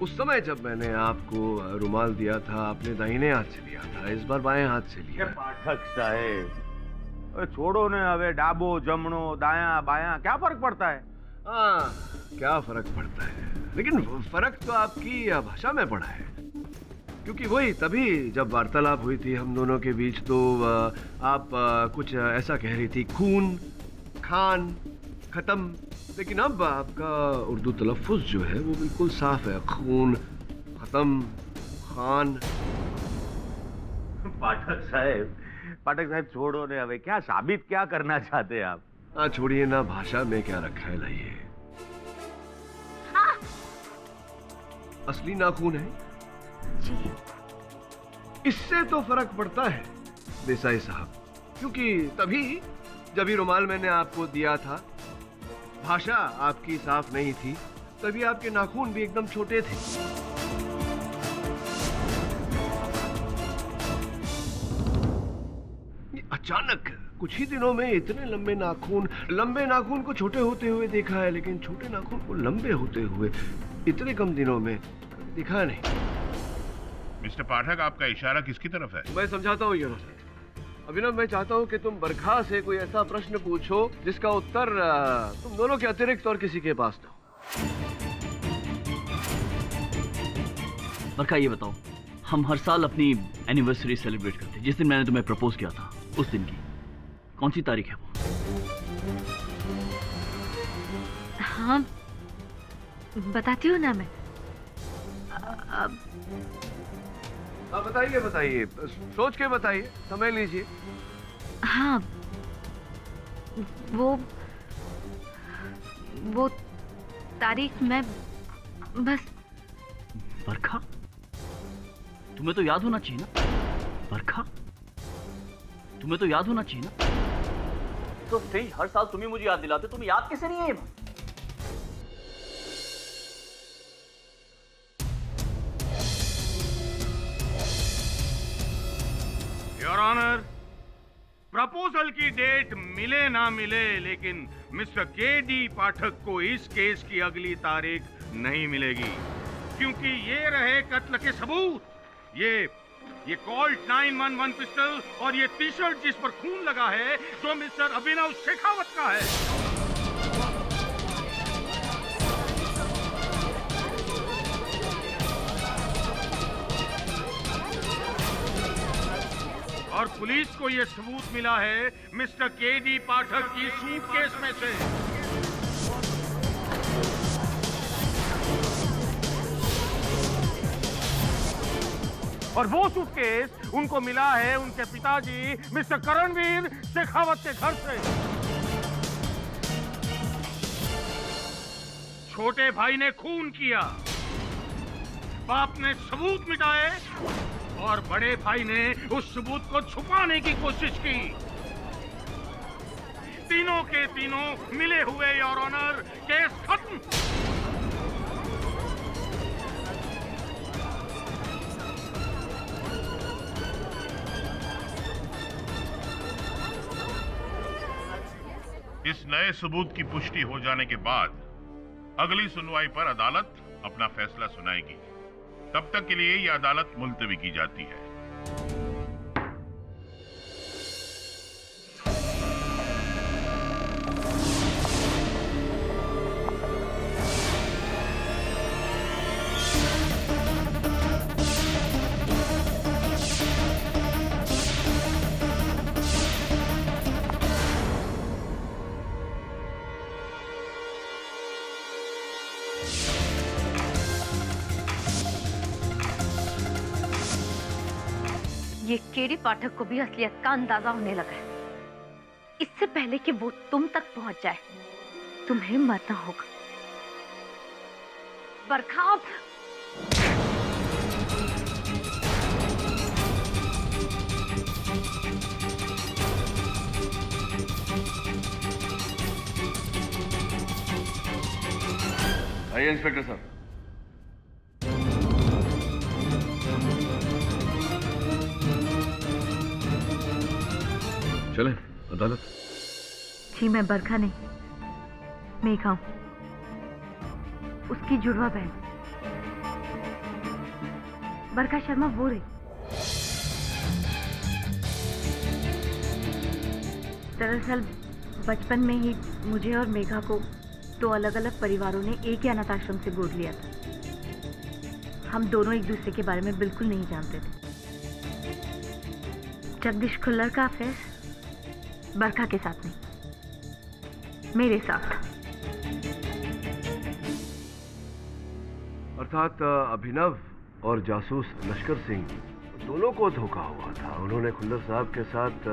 उस समय जब मैंने आपको रुमाल दिया था, आपने दाहिने हाथ से लिया था, इस बार बाएं हाथ से लिया। पाठक साहेब, छोड़ो ने, हवे डाबो जमणो दाया बाया क्या फर्क पड़ता है? हाँ, क्या फर्क पड़ता है, लेकिन फर्क तो आपकी भाषा में पड़ा है। क्योंकि वही तभी जब वार्तालाप हुई थी हम दोनों के बीच, तो आप कुछ ऐसा कह रही थी, खून, खान, खत्म। लेकिन अब आपका उर्दू तलफ़ुज़ जो है वो बिल्कुल साफ है, खून, खत्म, खान। पाठक साहब छोड़ो ने, हवे क्या साबित क्या करना चाहते हैं आप? हाँ, छोड़िए ना, भाषा में क्या रखा है, लाइए। असली नाखून है जी। इससे तो फर्क पड़ता है देसाई साहब, क्योंकि तभी जब ये रुमाल मैंने आपको दिया था, भाषा आपकी साफ नहीं थी, तभी आपके नाखून भी एकदम छोटे थे। ये अचानक कुछ ही दिनों में इतने लंबे नाखून को छोटे होते हुए देखा है, लेकिन छोटे नाखून को लंबे होते हुए इतने कम दिनों में कभी दिखा नहीं। मिस्टर पाठक, आपका इशारा किसकी तरफ है? मैं समझाता हूँ यूनुस। अभिनव, मैं चाहता हूँ कि तुम बरखा से कोई ऐसा प्रश्न पूछो जिसका उत्तर तुम दोनों के अतिरिक्त और किसी के पास ना हो। बरखा, ये बताओ, हम हर साल अपनी एनिवर्सरी सेलिब्रेट करते हैं। जिस दिन मैंने तुम्हें प्रपोज किया था, उस दिन की कौन सी तारीख है वो? हाँ, बताती हूँ ना मैं। हाँ, बताइए, सोच के बताइए, समय लीजिए। हाँ, वो तारीख मैं बस। बरखा, तुम्हें तो याद होना चाहिए ना। बरखा, तुम्हें तो याद होना चाहिए ना। तो सही, हर साल तुम ही मुझे याद दिलाते, तुम्हें याद कैसे नहीं है? योर ऑनर, प्रपोजल की डेट मिले ना मिले, लेकिन मिस्टर के.डी. पाठक को इस केस की अगली तारीख नहीं मिलेगी, क्योंकि ये रहे कत्ल के सबूत। ये कॉल्ट 911 पिस्टल और ये टी शर्ट जिस पर खून लगा है, जो मिस्टर अभिनव शेखावत का है। पुलिस को यह सबूत मिला है मिस्टर केडी पाठक की सूटकेस में से। और वो सूटकेस उनको मिला है उनके पिताजी मिस्टर करणवीर शेखावत के घर से। छोटे भाई ने खून किया, बाप ने सबूत मिटाए और बड़े भाई ने उस सबूत को छुपाने की कोशिश की। तीनों के तीनों मिले हुए योर ऑनर, केस खत्म। इस नए सबूत की पुष्टि हो जाने के बाद अगली सुनवाई पर अदालत अपना फैसला सुनाएगी। तब तक के लिए यह अदालत मुलतवी की जाती है। ये केडी पाठक को भी असलियत का अंदाजा होने लगा है। इससे पहले कि वो तुम तक पहुंच जाए, तुम्हें मरना होगा। बरखात। आइए इंस्पेक्टर साहब। चलें अदालत। जी मैं बरखा नहीं, मेघा हूं, उसकी जुड़वा बहन। बरखा शर्मा वो रही। दरअसल बचपन में ही मुझे और मेघा को दो अलग अलग परिवारों ने एक ही अनाथ आश्रम से गोद लिया था। हम दोनों एक दूसरे के बारे में बिल्कुल नहीं जानते थे। जगदीश खुल्लर का अफेयर बरखा के साथ नहीं, मेरे साथ। अर्थात अभिनव और जासूस लश्कर सिंह दोनों को धोखा हुआ था। उन्होंने खुल्लर साहब के साथ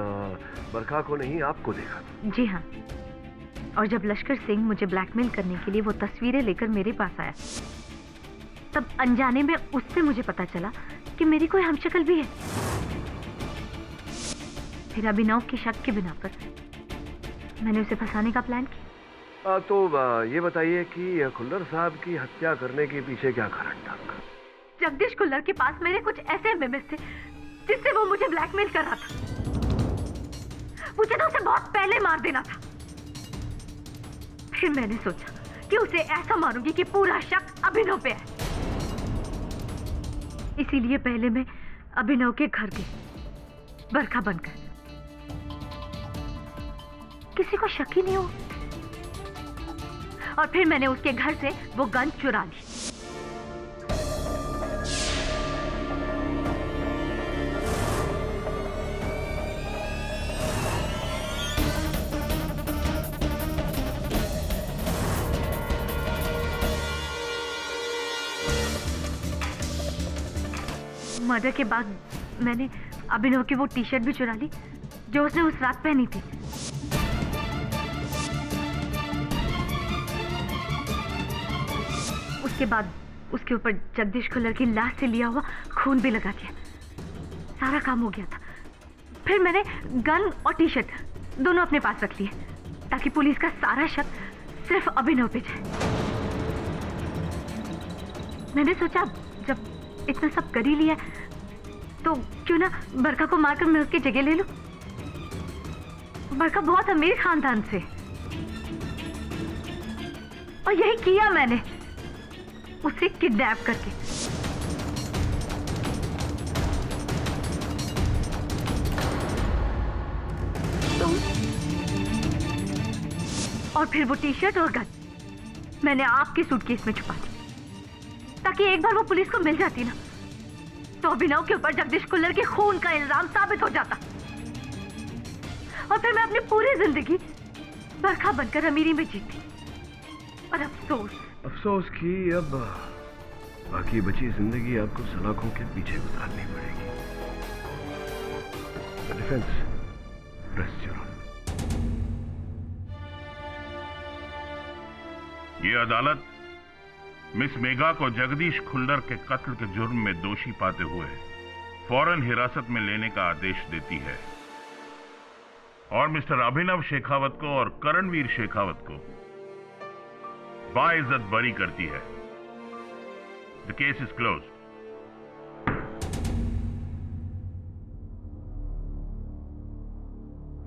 बरखा को नहीं, आपको देखा था। जी हाँ, और जब लश्कर सिंह मुझे ब्लैकमेल करने के लिए वो तस्वीरें लेकर मेरे पास आया, तब अनजाने में उससे मुझे पता चला कि मेरी कोई हमशक्ल भी है। फिर अभिनव की शक के बिना पर मैंने उसे फंसाने का प्लान किया। तो ये बताइए कि खुल्लर साहब की हत्या करने के पीछे क्या कारण था? जगदीश खुल्लर के पास मेरे कुछ ऐसे एमएमएस थे जिससे वो मुझे ब्लैकमेल कर रहा था। मुझे तो उसे बहुत पहले मार देना था। फिर मैंने सोचा कि उसे ऐसा मारूंगी कि पूरा शक अभिनव पे है। इसीलिए पहले मैं अभिनव के घर गई बरखा बनकर। किसी को शक ही नहीं हो। और फिर मैंने उसके घर से वो गन चुरा ली। मर्डर के बाद मैंने अभिनव की वो टी शर्ट भी चुरा ली जो उसने उस रात पहनी थी। उसके बाद उसके ऊपर जगदीश खुल्लर की लाश से लिया हुआ खून भी लगा दिया। सारा काम हो गया था। फिर मैंने गन और टी शर्ट दोनों अपने पास रख लिए ताकि पुलिस का सारा शक सिर्फ अभिनव पे जाए। मैंने सोचा जब इतना सब कर ही लिया तो क्यों ना बरखा को मारकर मैं उसकी जगह ले लूं। बरखा बहुत अमीर खानदान से, और यही किया मैंने, उसे किडनैप करके। और फिर वो टी शर्ट और गन मैंने आपके सूटकेस में छुपा दी ताकि एक बार वो पुलिस को मिल जाती ना तो अभिनव के ऊपर जगदीश खुल्लर के खून का इल्जाम साबित हो जाता। और फिर मैं अपनी पूरी जिंदगी बरखा बनकर अमीरी में जीती। और अफसोस की अब बाकी बची जिंदगी आपको सलाखों के पीछे गुजारनी पड़ेगी। Defence, rest your honour. ये अदालत मिस मेघा को जगदीश खुल्लर के कत्ल के जुर्म में दोषी पाते हुए फौरन हिरासत में लेने का आदेश देती है और मिस्टर अभिनव शेखावत को और करणवीर शेखावत को बाइज्जत बरी करती है। The case is close.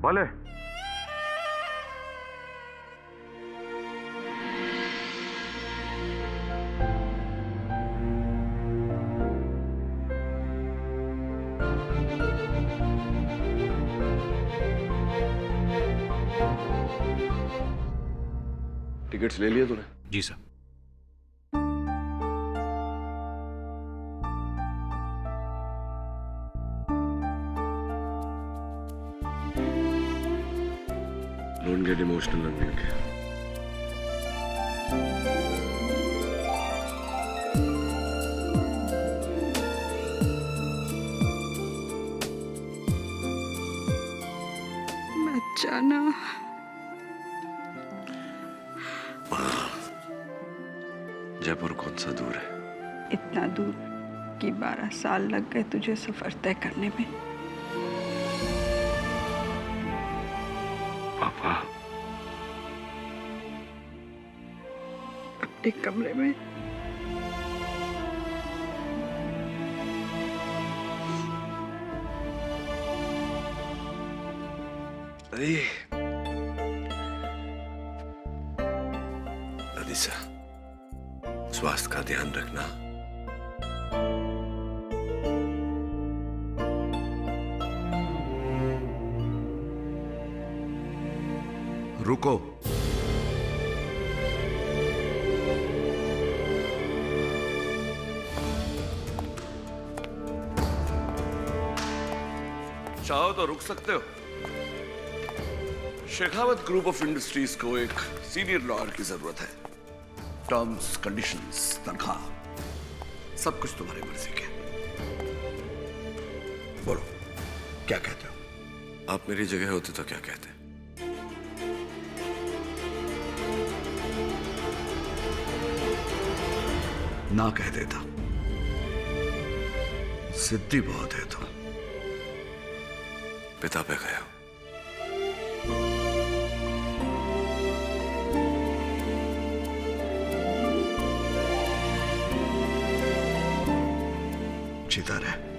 बोले टिकट्स ले लिए तूने? जी sir. Don't get emotional on me, okay? जाना जयपुर कौन सा दूर है? इतना दूर कि 12 साल लग गए तुझे सफर तय करने में। पापा अपने कमरे में अनीसा, स्वास्थ्य का ध्यान रखना। रुको। चाहो तो रुक सकते हो। शेखावत ग्रुप ऑफ इंडस्ट्रीज को एक सीनियर लॉयर की जरूरत है। टर्म्स, कंडीशंस, तनख्वाह, सब कुछ तुम्हारी मर्जी के। बोलो, क्या कहते हो? आप मेरी जगह होते तो क्या कहते? ना कह देता। जिद्दी बहुत है तुम। पिता पे गया। जीता रहे।